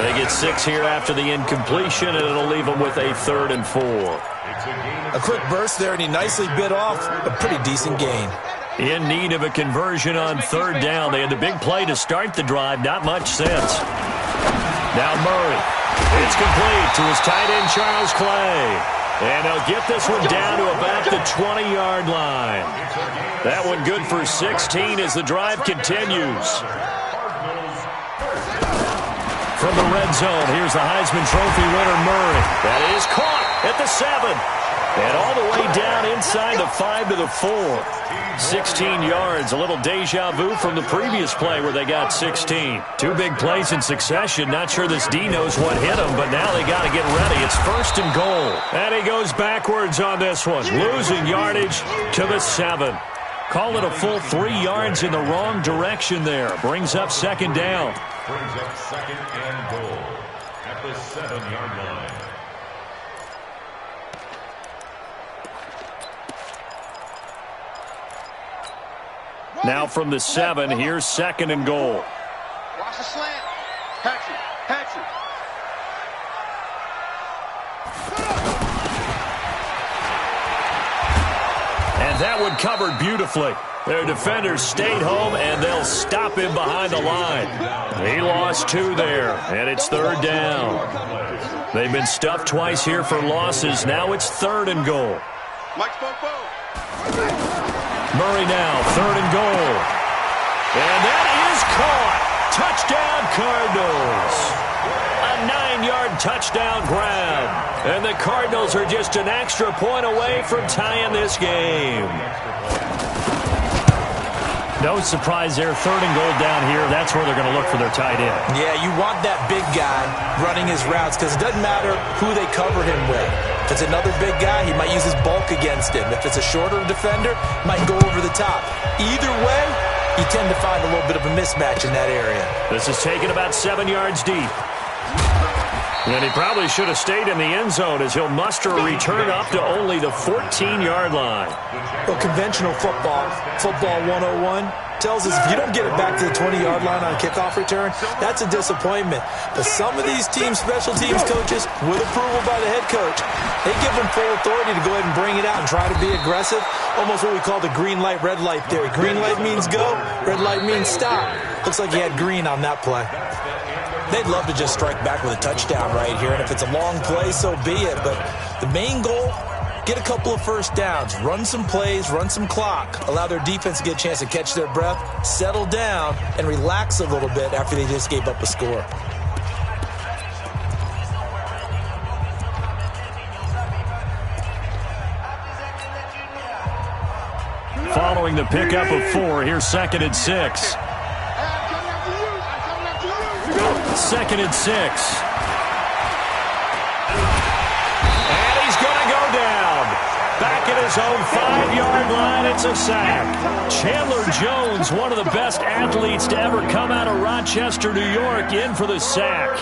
They get 6 here after the incompletion, and it'll leave them with a 3rd and 4. A quick burst there, and he nicely bit off a pretty decent gain. In need of a conversion on 3rd down. They had the big play to start the drive. Not much sense. Now Murray. It's complete to his tight end, Charles Clay. And they'll get this one down to about the 20-yard line. That one good for 16 as the drive continues. From the red zone, here's the Heisman Trophy winner, Murray. That is caught at the 7. And all the way down inside the 5 to the 4. 16 yards, a little deja vu from the previous play where they got 16. 2 big plays in succession. Not sure this D knows what hit him, but now they got to get ready. It's 1st and goal. And he goes backwards on this one, losing yardage to the 7. Call it a full 3 yards in the wrong direction there. Brings up 2nd down. Brings up 2nd and goal at the 7-yard line. Now from the 7, here's 2nd and goal. Watch the slant. Hatch it. Hatch it. And that one covered beautifully. Their defenders stayed home, and they'll stop him behind the line. He lost 2 there, and it's 3rd down. They've been stuffed twice here for losses. Now it's 3rd and goal. Mike Fofo. Murray now, 3rd and goal. And that is caught. Touchdown, Cardinals. A 9-yard touchdown grab. And the Cardinals are just an extra point away from tying this game. No surprise there, 3rd and goal down here. That's where they're going to look for their tight end. Yeah, you want that big guy running his routes because it doesn't matter who they cover him with. If it's another big guy, he might use his bulk against him. If it's a shorter defender, he might go over the top. Either way, you tend to find a little bit of a mismatch in that area. This is taken about 7 yards deep. And he probably should have stayed in the end zone as he'll muster a return up to only the 14-yard line. Well, conventional football 101, tells us if you don't get it back to the 20-yard line on kickoff return, that's a disappointment. But some of these team special teams coaches, with approval by the head coach, they give them full authority to go ahead and bring it out and try to be aggressive. Almost what we call the green light, red light theory. Green light means go, red light means stop. Looks like he had green on that play. They'd love to just strike back with a touchdown right here, and if it's a long play, so be it. But the main goal, get a couple of first downs, run some plays, run some clock, allow their defense to get a chance to catch their breath, settle down, and relax a little bit after they just gave up a score. Following the pickup of 4, here's 2nd and 6. 2nd and 6. And he's going to go down. Back at his own 5-yard line, it's a sack. Chandler Jones, one of the best athletes to ever come out of Rochester, New York, in for the sack.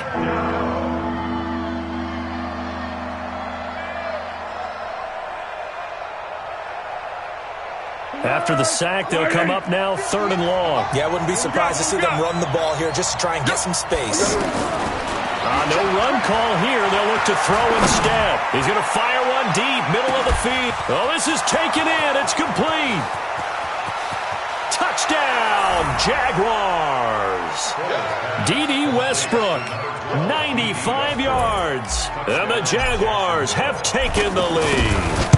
After the sack, they'll come up now 3rd and long. Yeah, I wouldn't be surprised to see them run the ball here just to try and get some space. No run call here. They'll look to throw instead. He's going to fire one deep, middle of the field. Oh, this is taken in. It's complete. Touchdown, Jaguars. D.D. Westbrook, 95 yards. And the Jaguars have taken the lead.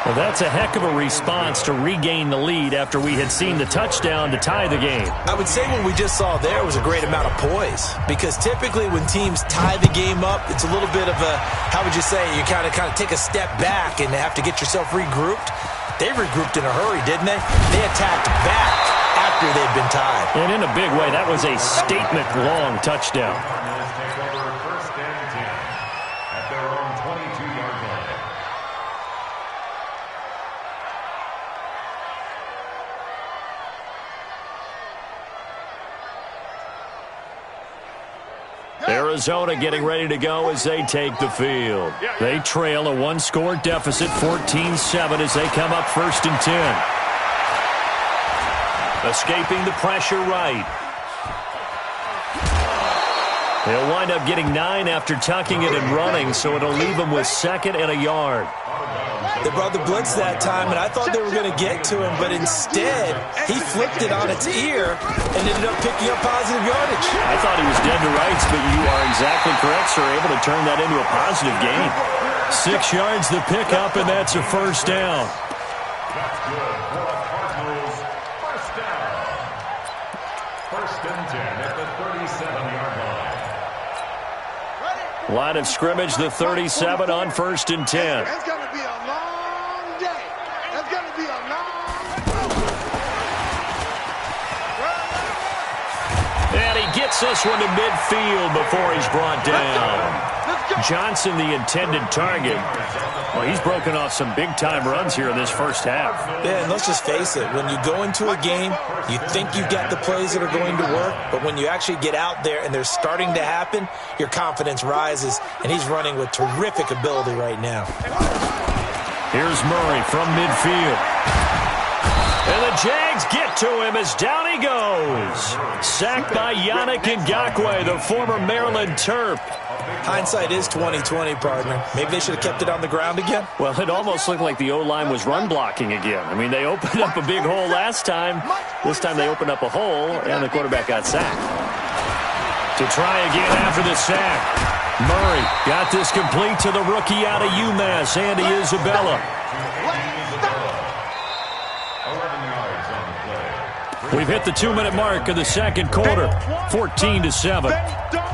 Well, that's a heck of a response to regain the lead after we had seen the touchdown to tie the game. I would say what we just saw there was a great amount of poise, because typically when teams tie the game up, it's a little bit of a, how would you say, you kind of take a step back and have to get yourself regrouped. They regrouped in a hurry, didn't they? They attacked back at after they'd been tied. And in a big way, that was a statement-long touchdown. Take over 1st and 10 at their own 22-yard line. Arizona getting ready to go as they take the field. They trail a one-score deficit, 14-7, as they come up 1st and 10. Escaping the pressure right. They'll wind up getting 9 after tucking it and running, so it'll leave them with 2nd and a yard. They brought the blitz that time, and I thought they were going to get to him, but instead, he flipped it on its ear and ended up picking up positive yardage. I thought he was dead to rights, but you are exactly correct, sir. Able to turn that into a positive gain. 6 yards the pickup, and that's a 1st down. That's good for the Cardinals. 1st down. 1st and 10 at the 37-yard line. Line of scrimmage, the 37 on 1st and 10. It's going to be a long day. It's going to be a long And he gets this one to midfield before he's brought down. Johnson, the intended target. Well, he's broken off some big-time runs here in this first half. Yeah, and let's just face it. When you go into a game, you think you've got the plays that are going to work, but when you actually get out there and they're starting to happen, your confidence rises, and he's running with terrific ability right now. Here's Murray from midfield. And the Jags get to him as down he goes. Sacked by Yannick Ngakoue, the former Maryland Terp. Hindsight is 20/20, partner. Maybe they should have kept it on the ground again. Well, it almost looked like the O-line was run blocking again. I mean, they opened up a big hole last time. This time they opened up a hole, and the quarterback got sacked. To try again after the sack. Murray got this complete to the rookie out of UMass, Andy Isabella. 11 yards on the play. We've hit the 2-minute mark of the second quarter, 14-7. They don't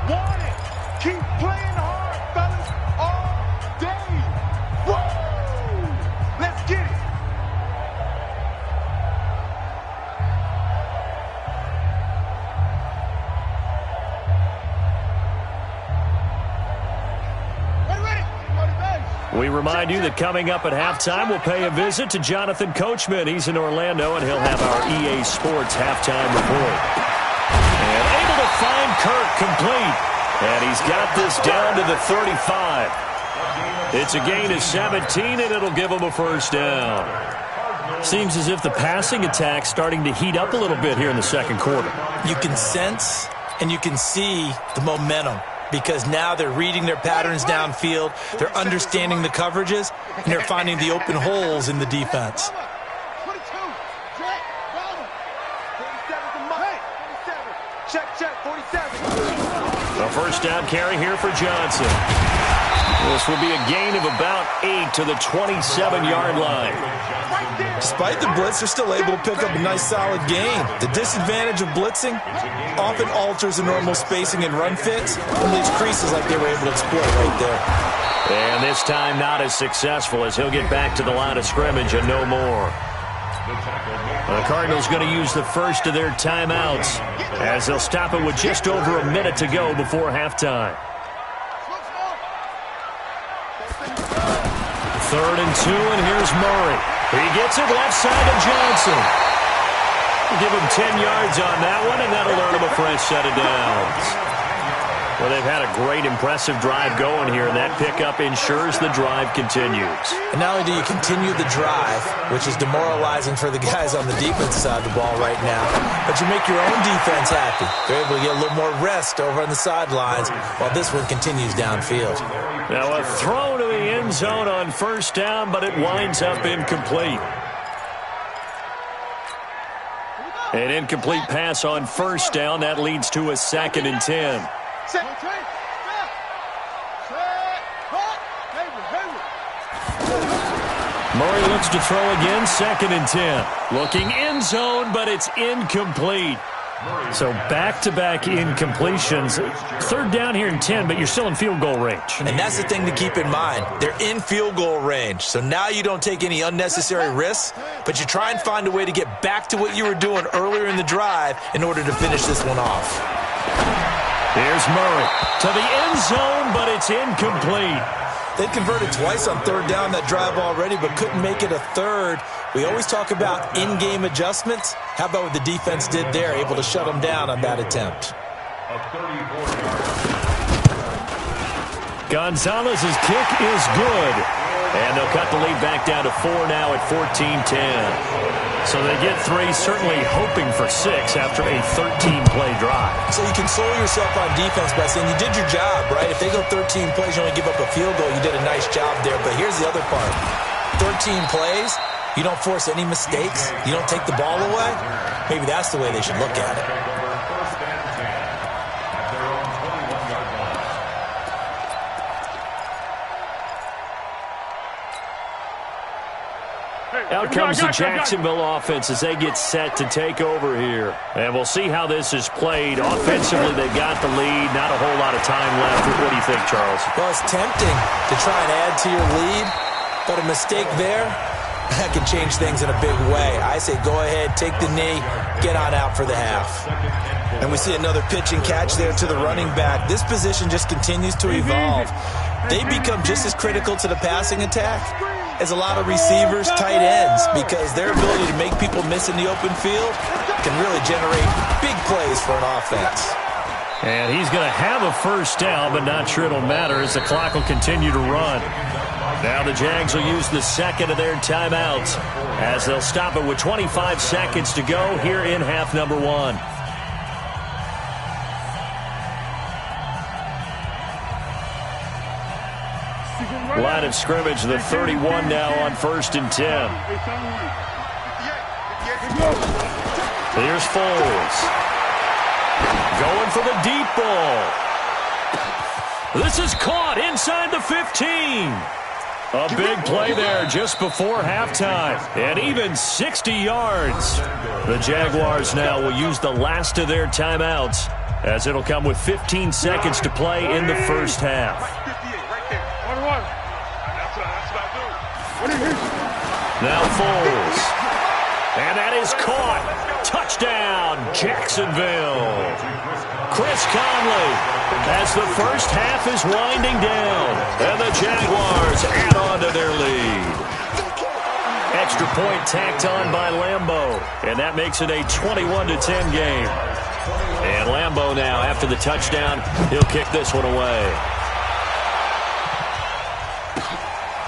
want it. Keep playing hard, fellas, all day. Woo! Let's get it. We remind you that coming up at halftime, we'll pay a visit to Jonathan Coachman. He's in Orlando, and he'll have our EA Sports halftime report. And able to find Kirk complete. And he's got this down to the 35. It's a gain of 17, and it'll give him a 1st down. Seems as if the passing attack's starting to heat up a little bit here in the second quarter. You can sense and you can see the momentum, because now they're reading their patterns downfield, they're understanding the coverages, and they're finding the open holes in the defense. 22. Check, 47. A 1st down carry here for Johnson. This will be a gain of about 8 to the 27-yard line. Despite the blitz, they're still able to pick up a nice, solid gain. The disadvantage of blitzing often alters the normal spacing and run fits and leaves creases like they were able to exploit right there. And this time not as successful, as he'll get back to the line of scrimmage and no more. The Cardinals going to use the first of their timeouts, as they'll stop it with just over a minute to go before halftime. 3rd and 2, and here's Murray. He gets it left side to Johnson. Give him 10 yards on that one, and that'll earn him a fresh set of downs. Well, they've had a great, impressive drive going here, and that pickup ensures the drive continues. And not only do you continue the drive, which is demoralizing for the guys on the defensive side of the ball right now, but you make your own defense happy. They're able to get a little more rest over on the sidelines while this one continues downfield. Now a throw to the end zone on 1st down, but it winds up incomplete. An incomplete pass on 1st down. That leads to a 2nd and 10. Murray looks to throw again, 2nd and 10. Looking end zone, but it's incomplete. So back-to-back incompletions. Third down here in 10, but you're still in field goal range. And that's the thing to keep in mind. They're in field goal range. So now you don't take any unnecessary risks, but you try and find a way to get back to what you were doing earlier in the drive in order to finish this one off. Here's Murray to the end zone, but it's incomplete. They converted twice on third down that drive already, but couldn't make it a third. We always talk about in-game adjustments. How about what the defense did there, able to shut them down on that attempt? Gonzalez's kick is good. And they'll cut the lead back down to 4 now at 14-10. So they get 3, certainly hoping for 6 after a 13-play drive. So you console yourself on defense by saying you did your job, right? If they go 13 plays, you only give up a field goal, you did a nice job there. But here's the other part. 13 plays, you don't force any mistakes, you don't take the ball away. Maybe that's the way they should look at it. Out comes the Jacksonville offense as they get set to take over here. And we'll see how this is played. Offensively, they got the lead. Not a whole lot of time left. What do you think, Charles? Well, it's tempting to try and add to your lead, but a mistake there, that can change things in a big way. I say go ahead, take the knee, get on out for the half. And we see another pitch and catch there to the running back. This position just continues to evolve. They become just as critical to the passing attack as a lot of receivers, tight ends, because their ability to make people miss in the open field can really generate big plays for an offense. And he's going to have a first down, but not sure it'll matter as the clock will continue to run. Now the Jags will use the second of their timeouts as they'll stop it with 25 seconds to go here in half number 1. Line of scrimmage, the 31 now on 1st and 10. Here's Foles. Going for the deep ball. This is caught inside the 15. A big play there just before halftime. And even 60 yards. The Jaguars now will use the last of their timeouts as it'll come with 15 seconds to play in the first half. Now Foles. And that is caught. Touchdown, Jacksonville. Chris Conley as the first half is winding down. And the Jaguars add on to their lead. Extra point tacked on by Lambeau. And that makes it a 21-10 game. And Lambeau now, after the touchdown, he'll kick this one away.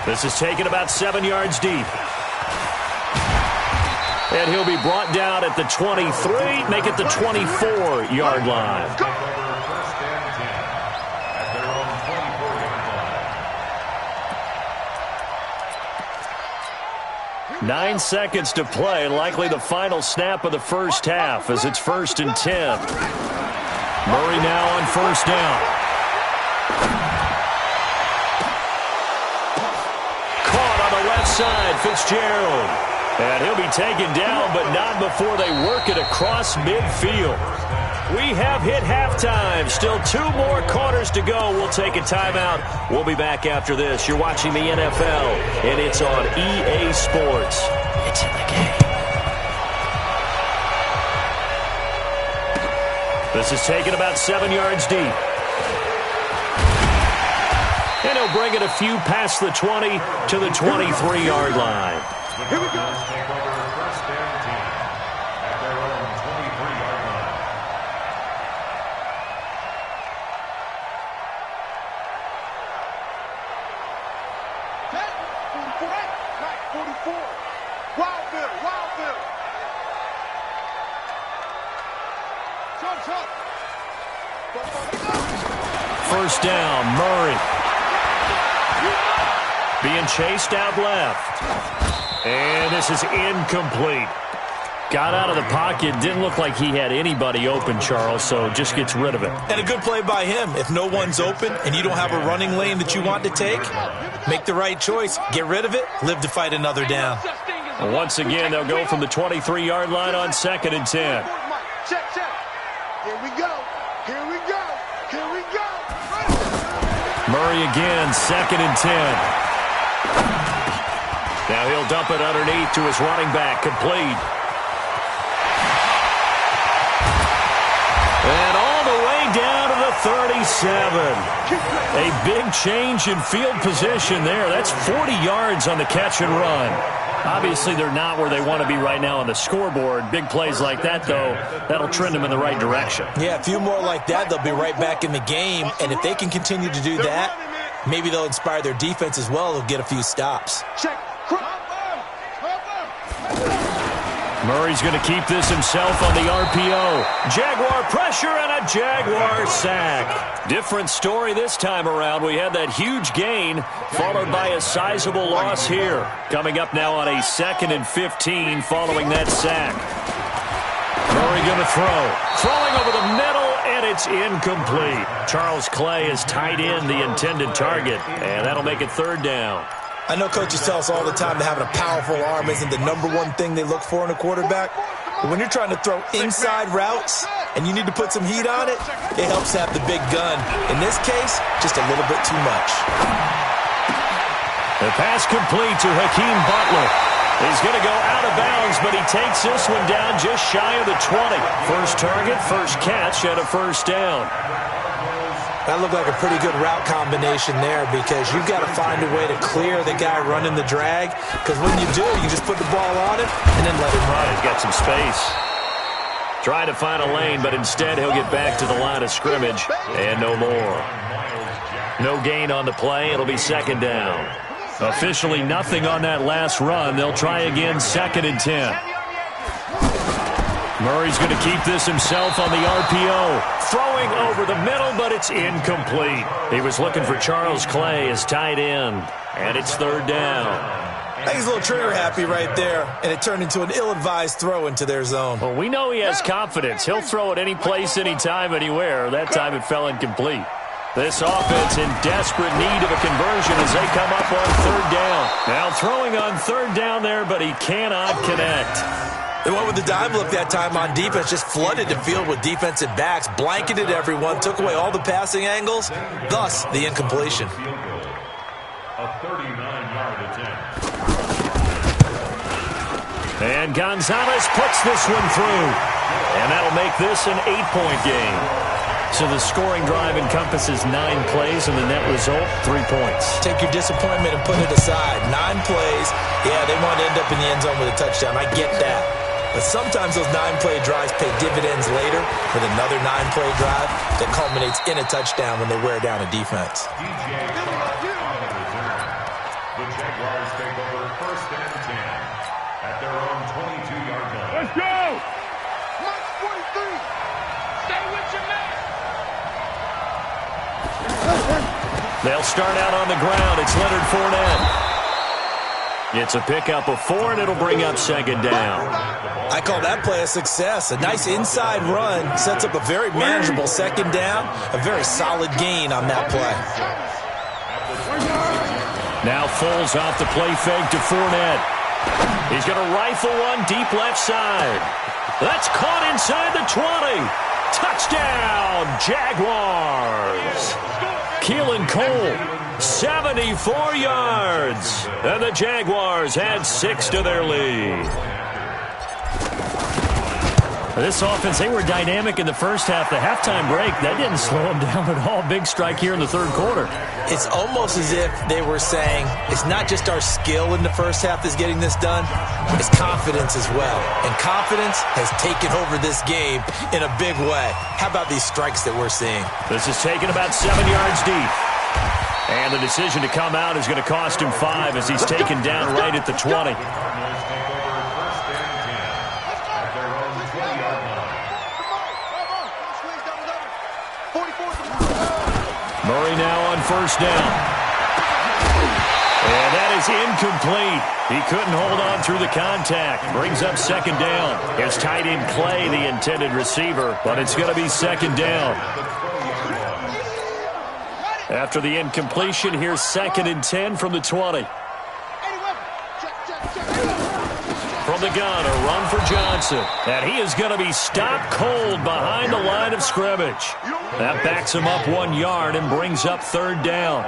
This is taken about 7 yards deep. And he'll be brought down at the 23, make it the 24-yard line. 9 seconds to play, likely the final snap of the first half as it's 1st and 10. Murray now on first down. Caught on the left side, Fitzgerald. And he'll be taken down, but not before they work it across midfield. We have hit halftime. Still 2 more quarters to go. We'll take a timeout. We'll be back after this. You're watching the NFL, and it's on EA Sports. It's in the game. This is taken about 7 yards deep. And he'll bring it a few past the 20 to the 23-yard line. Here we go. Take over 1st and 10 at their own 23-yard line. Set. 44. Wildville. Chop. First down, Murray. Being chased out left. And this is incomplete. Got out of the pocket. Didn't look like he had anybody open, Charles, so just gets rid of it. And a good play by him. If no one's open and you don't have a running lane that you want to take, make the right choice. Get rid of it. Live to fight another down. Once again, they'll go from the 23-yard line on 2nd and 10. Check. Here we go. Here we go. Here we go. Murray again, 2nd and 10. Now he'll dump it underneath to his running back, complete. And all the way down to the 37. A big change in field position there. That's 40 yards on the catch and run. Obviously, they're not where they want to be right now on the scoreboard. Big plays like that, though, that'll trend them in the right direction. Yeah, a few more like that, they'll be right back in the game. And if they can continue to do that, maybe they'll inspire their defense as well. They'll get a few stops. Check. Murray's going to keep this himself on the RPO. Jaguar pressure and a Jaguar sack. Different story this time around. We had that huge gain followed by a sizable loss here. Coming up now on a 2nd and 15 following that sack. Murray going to throw. Throwing over the middle, and it's incomplete. Charles Clay has tied in the intended target, and that'll make it 3rd down. I know coaches tell us all the time that having a powerful arm isn't the #1 thing they look for in a quarterback. But when you're trying to throw inside routes and you need to put some heat on it, it helps to have the big gun. In this case, just a little bit too much. The pass complete to Hakeem Butler. He's going to go out of bounds, but he takes this one down just shy of the 20. First target, first catch, and a 1st down. That looked like a pretty good route combination there because you've got to find a way to clear the guy running the drag, because when you do, you just put the ball on him and then let him run. He's got some space. Trying to find a lane, but instead he'll get back to the line of scrimmage and no more. No gain on the play. It'll be 2nd down. Officially nothing on that last run. They'll try again, 2nd and 10. Murray's going to keep this himself on the RPO. Throwing over the middle, but it's incomplete. He was looking for Charles Clay as tight end, and it's 3rd down. I think he's a little trigger happy right there, and it turned into an ill-advised throw into their zone. Well, we know he has confidence. He'll throw it any place, anytime, anywhere. That time it fell incomplete. This offense in desperate need of a conversion as they come up on 3rd down. Now throwing on 3rd down there, but he cannot connect. They went with the dime look that time on defense, just flooded the field with defensive backs, blanketed everyone, took away all the passing angles, thus the incompletion. A 39-yard attempt. And Gonzalez puts this one through. And that'll make this an 8-point game. So the scoring drive encompasses 9 plays, and the net result, 3 points. Take your disappointment and put it aside. 9 plays, yeah, they want to end up in the end zone with a touchdown. I get that. But sometimes those 9-play drives pay dividends later with another 9-play drive that culminates in a touchdown when they wear down a defense. The Jaguars take over 1st and 10 at their own 22-yard line. Let's go! Mark 43. Stay with your man. They'll start out on the ground. It's Leonard Fournette. It's a pickup of 4, and it'll bring up 2nd down. I call that play a success. A nice inside run sets up a very manageable 2nd down, a very solid gain on that play. Now Foles off the play fake to Fournette. He's going to rifle one deep left side. That's caught inside the 20. Touchdown, Jaguars. Keelan Cole, 74 yards. And the Jaguars add 6 to their lead. This offense, they were dynamic in the first half. The halftime break, that didn't slow them down at all. Big strike here in the 3rd quarter. It's almost as if they were saying, it's not just our skill in the first half that's getting this done, it's confidence as well. And confidence has taken over this game in a big way. How about these strikes that we're seeing? This is taken about 7 yards deep. And the decision to come out is going to cost him 5 as he's taken down right at the 20. Murray now on 1st down. And that is incomplete. He couldn't hold on through the contact. Brings up 2nd down. It's tight end Clay, the intended receiver, but it's going to be 2nd down. After the incompletion, here's 2nd and 10 from the 20. From the gun, a run for Johnson. And he is going to be stopped cold behind the line of scrimmage. That backs him up 1 yard and brings up third down.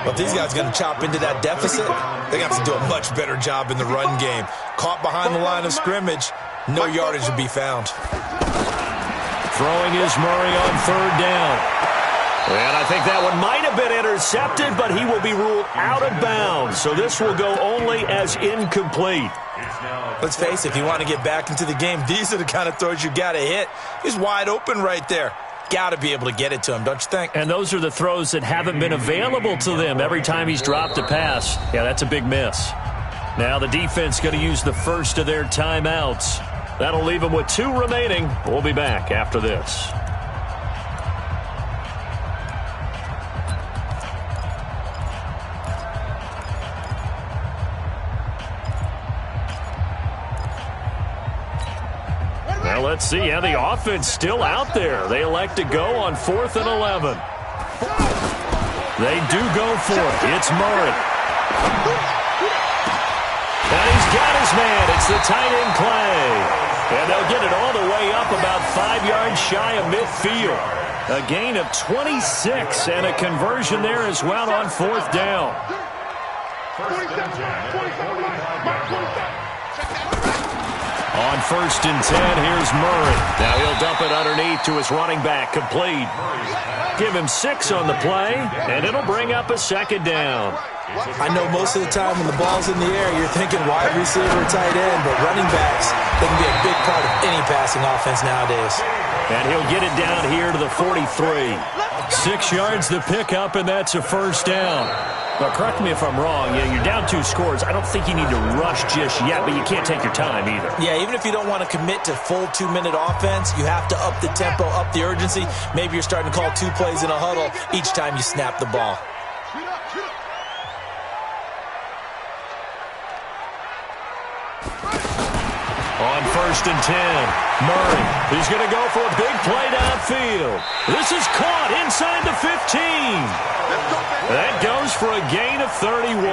But these guys are going to chop into that deficit. They got to do a much better job in the run game. Caught behind the line of scrimmage, no yardage to be found. Throwing is Murray on third down. And I think that one might have been intercepted, but he will be ruled out of bounds. So this will go only as incomplete. Let's face it, if you want to get back into the game, these are the kind of throws you got to hit. He's wide open right there. Got to be able to get it to him, don't you think? And those are the throws that haven't been available to them every time he's dropped a pass. Yeah, that's a big miss. Now the defense going to use the first of their timeouts. That'll leave them with 2 remaining. We'll be back after this. Well, let's see. Yeah, the offense still out there. They elect to go on 4th and 11. They do go for it. It's Murray. And he's got his man. It's the tight end Clay. And they'll get it all the way up about 5 yards shy of midfield. A gain of 26 and a conversion there as well on 4th down. On 1st and 10, here's Murray. Now he'll dump it underneath to his running back, complete. Give him 6 on the play, and it'll bring up a 2nd down. I know most of the time when the ball's in the air, you're thinking wide receiver, tight end, but running backs, they can be a big part of any passing offense nowadays. And he'll get it down here to the 43. 6 yards the pickup, and that's a 1st down. Now, correct me if I'm wrong. Yeah, you're down 2 scores. I don't think you need to rush just yet, but you can't take your time either. Yeah, even if you don't want to commit to full 2-minute offense, you have to up the tempo, up the urgency. Maybe you're starting to call 2 plays in a huddle each time you snap the ball. On 1st and 10, Murray. He's going to go for a big play downfield. This is caught inside the 15. That goes for a gain of 31.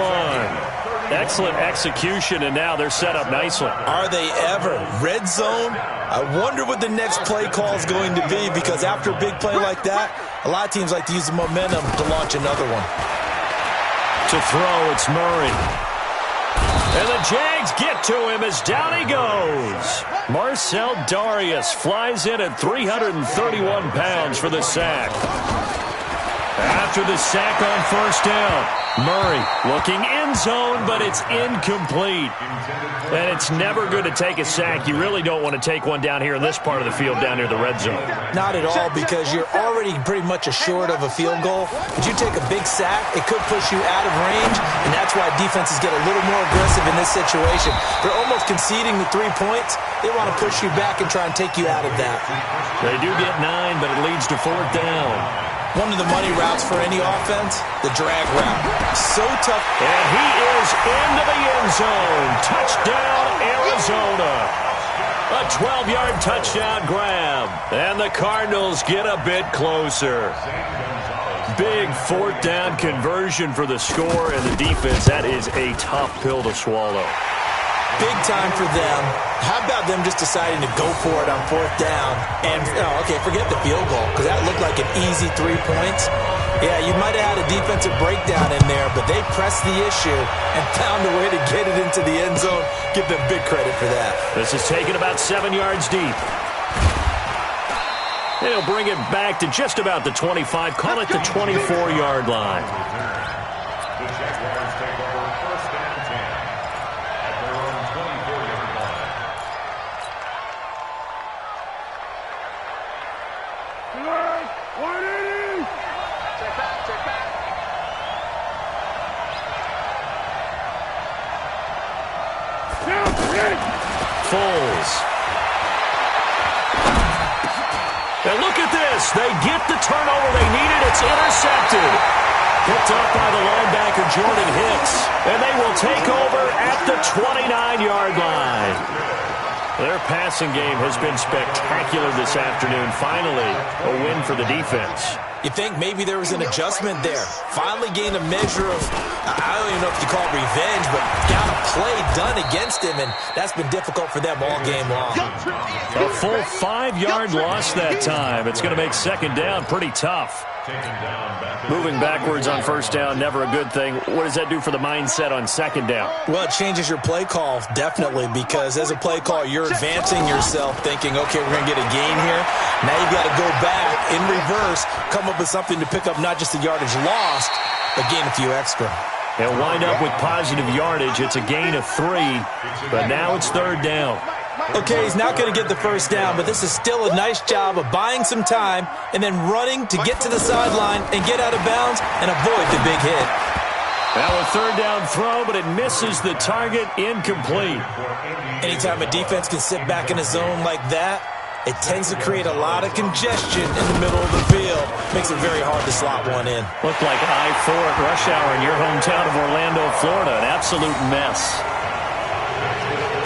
Excellent execution, and now they're set up nicely. Are they ever? Red zone? I wonder what the next play call is going to be, because after a big play like that, a lot of teams like to use the momentum to launch another one. To throw, it's Murray. And the Jags get to him as down he goes. Marcel Darius flies in at 331 pounds for the sack. After the sack on 1st down, Murray looking end zone, but it's incomplete. And it's never good to take a sack. You really don't want to take one down here in this part of the field, down near the red zone. Not at all, because you're already pretty much assured of a field goal. But you take a big sack, it could push you out of range, and that's why defenses get a little more aggressive in this situation. They're almost conceding the 3 points. They want to push you back and try and take you out of that. They do get 9, but it leads to 4th down. One of the money routes for any offense, the drag route. So tough. And he is into the end zone. Touchdown, Arizona. A 12-yard touchdown grab. And the Cardinals get a bit closer. Big 4th down conversion for the score, and the defense, that is a tough pill to swallow. Big time for them. How about them just deciding to go for it on 4th down? And, okay, forget the field goal, because that looked like an easy 3 points. Yeah, you might have had a defensive breakdown in there, but they pressed the issue and found a way to get it into the end zone. Give them big credit for that. This is taken about 7 yards deep. They'll bring it back to just about the 25, call it the 24-yard line. The Jaguars take over 1st and 10 at their own 24-yard line. Alert! 180! Check back, check back. Down, hit! Foles. And look at this. They get the turnover they needed. It's intercepted. Picked up by the linebacker, Jordan Hicks. And they will take over at the 29-yard line. Their passing game has been spectacular this afternoon. Finally, a win for the defense. You think maybe there was an adjustment there. Finally gained a measure of, I don't even know if you call it revenge, but got a play done against him, and that's been difficult for them all game long. A full 5-yard loss that time. It's going to make second down pretty tough. Moving backwards on first down, never a good thing. What does that do for the mindset on second down? Well, it changes your play call, definitely, because as a play call, you're advancing yourself thinking, okay, we're going to get a gain here. Now you've got to go back in reverse, come up with something to pick up not just the yardage lost, but gain a few extra. They'll wind up with positive yardage. It's a gain of 3, but now it's third down. Okay, he's not going to get the first down, but this is still a nice job of buying some time and then running to get to the sideline and get out of bounds and avoid the big hit. Now a third down throw, but it misses the target, incomplete. Anytime a defense can sit back in a zone like that, it tends to create a lot of congestion in the middle of the field. Makes it very hard to slot one in. Looked like I-4 at rush hour in your hometown of Orlando, Florida. An absolute mess.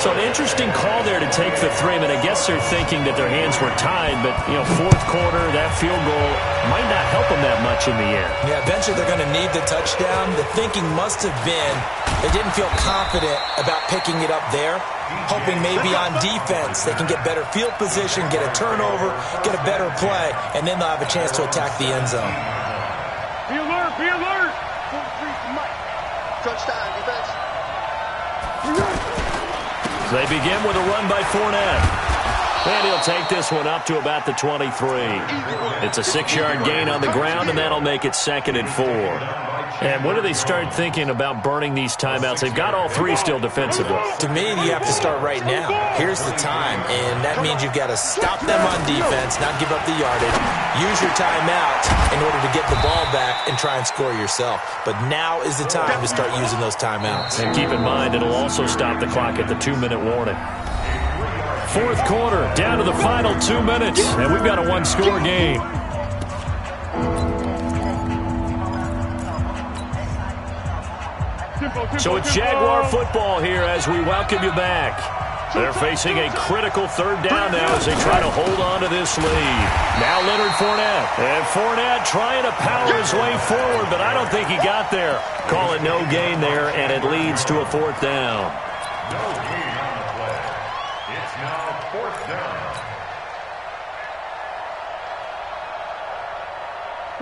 So an interesting call there to take the 3. I mean, I guess they're thinking that their hands were tied, but, you know, fourth quarter, that field goal might not help them that much in the air. Yeah, eventually they're going to need the touchdown. The thinking must have been they didn't feel confident about picking it up there, hoping maybe on defense they can get better field position, get a turnover, get a better play, and then they'll have a chance to attack the end zone. Be alert, be alert! Touchdown, defense. They begin with a run by Fournette. And he'll take this one up to about the 23. It's a 6-yard gain on the ground, and that'll make it 2nd and 4. And when do they start thinking about burning these timeouts? They've got all 3 still defensively. To me, you have to start right now. Here's the time, and that means you've got to stop them on defense, not give up the yardage. Use your timeout in order to get the ball back and try and score yourself. But now is the time to start using those timeouts. And keep in mind, it'll also stop the clock at the 2-minute warning. Fourth quarter, down to the final 2 minutes, and we've got a 1-score game. So it's Jaguar football here as we welcome you back. They're facing a critical third down now as they try to hold on to this lead. Now Leonard Fournette. And Fournette trying to power his way forward, but I don't think he got there. Call it no gain there, and it leads to a 4th down. No gain on the play. It's now 4th down.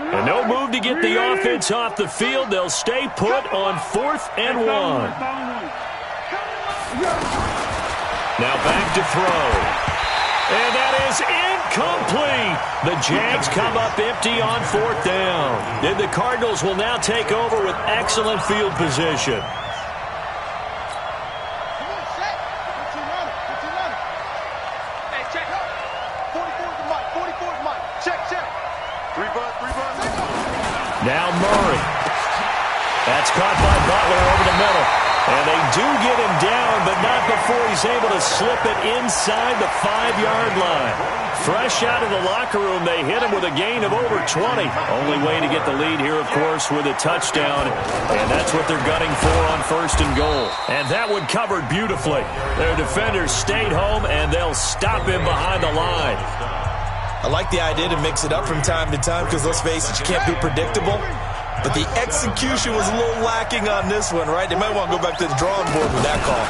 And no move to get the offense off the field. They'll stay put on 4th and 1. Now back to throw. And that is incomplete. The Jags come up empty on 4th down. And the Cardinals will now take over with excellent field position. Now Murray. That's caught by Butler over the middle. And they do get him down, but not before he's able to slip it inside the 5-yard line. Fresh out of the locker room, they hit him with a gain of over 20. Only way to get the lead here, of course, with a touchdown. And that's what they're gunning for on 1st and goal. And that one covered beautifully. Their defenders stayed home, and they'll stop him behind the line. I like the idea to mix it up from time to time because, let's face it, you can't be predictable. But the execution was a little lacking on this one, right? They might want to go back to the drawing board with that call.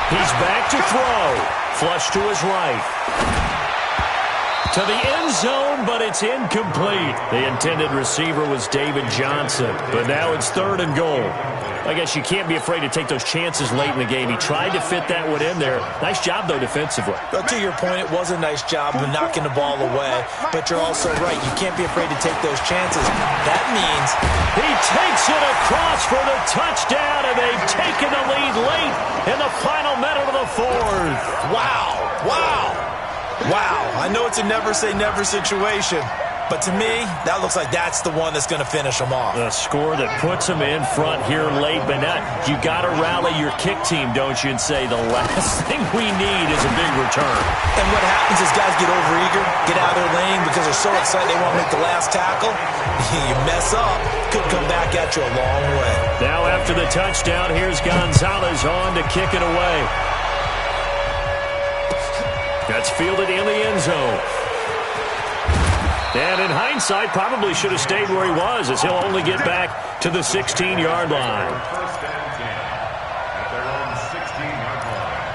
He's back to throw. Flush to his right. To the end zone, but it's incomplete. The intended receiver was David Johnson. But now it's 3rd and goal. I guess you can't be afraid to take those chances late in the game. He tried to fit that one in there. Nice job, though, defensively. But to your point, it was a nice job of knocking the ball away. But you're also right. You can't be afraid to take those chances. That means he takes it across for the touchdown, and they've taken the lead late in the final minute of the 4th. Wow. Wow. Wow. I know it's a never-say-never situation. But to me, that looks like that's the one that's going to finish them off. The score that puts them in front here late, but now you got to rally your kick team, don't you, and say the last thing we need is a big return. And what happens is guys get overeager, get out of their lane because they're so excited they want to make the last tackle. You mess up, could come back at you a long way. Now after the touchdown, here's Gonzalez on to kick it away. That's fielded in the end zone. And in hindsight, probably should have stayed where he was, as he'll only get back to the 16-yard line. First and 10 at their own 16-yard line.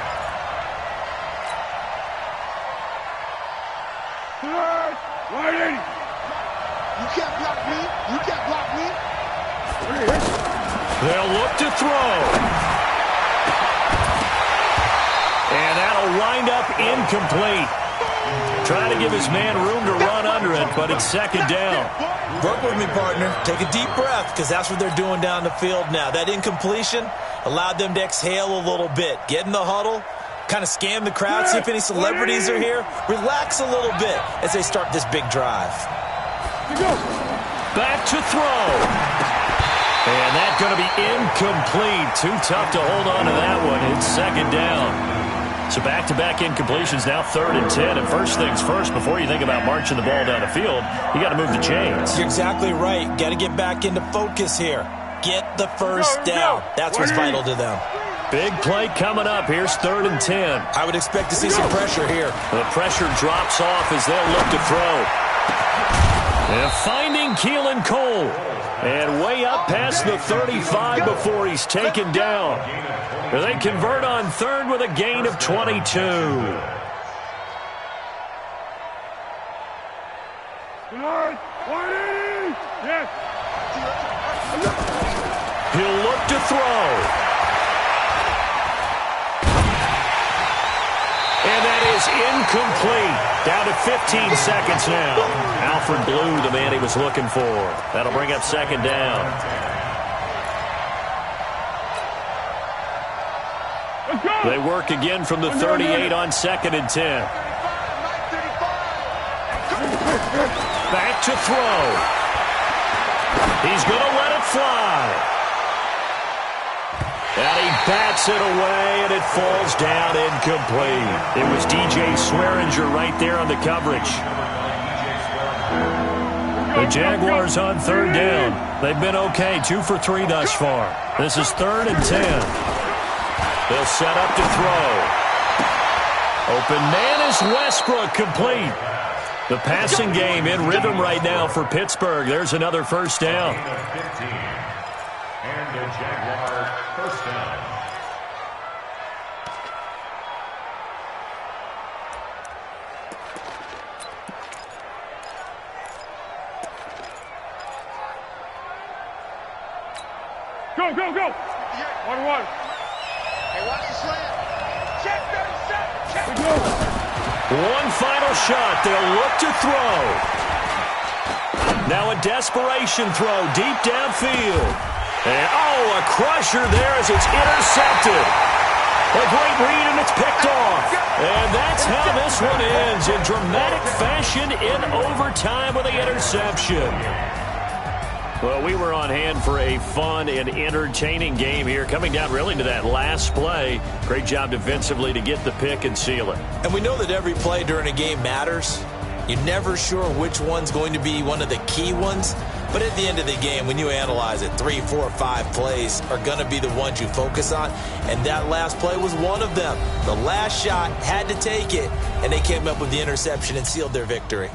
Right in. You can't block me. You can't block me. They'll look to throw. And that'll wind up incomplete. Trying to give his man room to run under it, but it's second down. Work with me, partner. Take a deep breath, because that's what they're doing down the field now. That incompletion allowed them to exhale a little bit. Get in the huddle, kind of scan the crowd, see if any celebrities are here. Relax a little bit as they start this big drive. Back to throw. And that's going to be incomplete. Too tough to hold on to that one. It's second down. So back-to-back incompletions, now 3rd and 10. And first things first, before you think about marching the ball down the field, you got to move the chains. You're exactly right. Got to get back into focus here. Get the first down. That's what's vital to them. Big play coming up. Here's 3rd and 10. I would expect to see some pressure here. The pressure drops off as they'll look to throw. And finding Keelan Cole. And way up past the 35 before he's taken down. They convert on 3rd with a gain of 22. Yes. He'll look to throw. And that is incomplete. Down to 15 seconds now. Alfred Blue, the man he was looking for. That'll bring up second down. They work again from the 38 on 2nd and 10. Back to throw. He's going to let it fly. And he bats it away, and it falls down incomplete. It was DJ Swearinger right there on the coverage. The Jaguars on 3rd down. They've been okay, 2 for 3 thus far. This is 3rd and 10. They'll set up to throw. Open man is Westbrook, complete. The passing game in rhythm right now for Pittsburgh. There's another first down. And the Jaguars first down. Go, go, go. 1-1. Hey, watch the slant. Check 37. Check. One final shot. They'll look to throw. Now a desperation throw deep downfield. And, a crusher there as it's intercepted. A great read, and it's picked off. And that's how this one ends, in dramatic fashion in overtime with the interception. Well, we were on hand for a fun and entertaining game here, coming down really to that last play. Great job defensively to get the pick and seal it. And we know that every play during a game matters. You're never sure which one's going to be one of the key ones. But at the end of the game, when you analyze it, 3, 4, 5 plays are going to be the ones you focus on. And that last play was one of them. The last shot had to take it, and they came up with the interception and sealed their victory.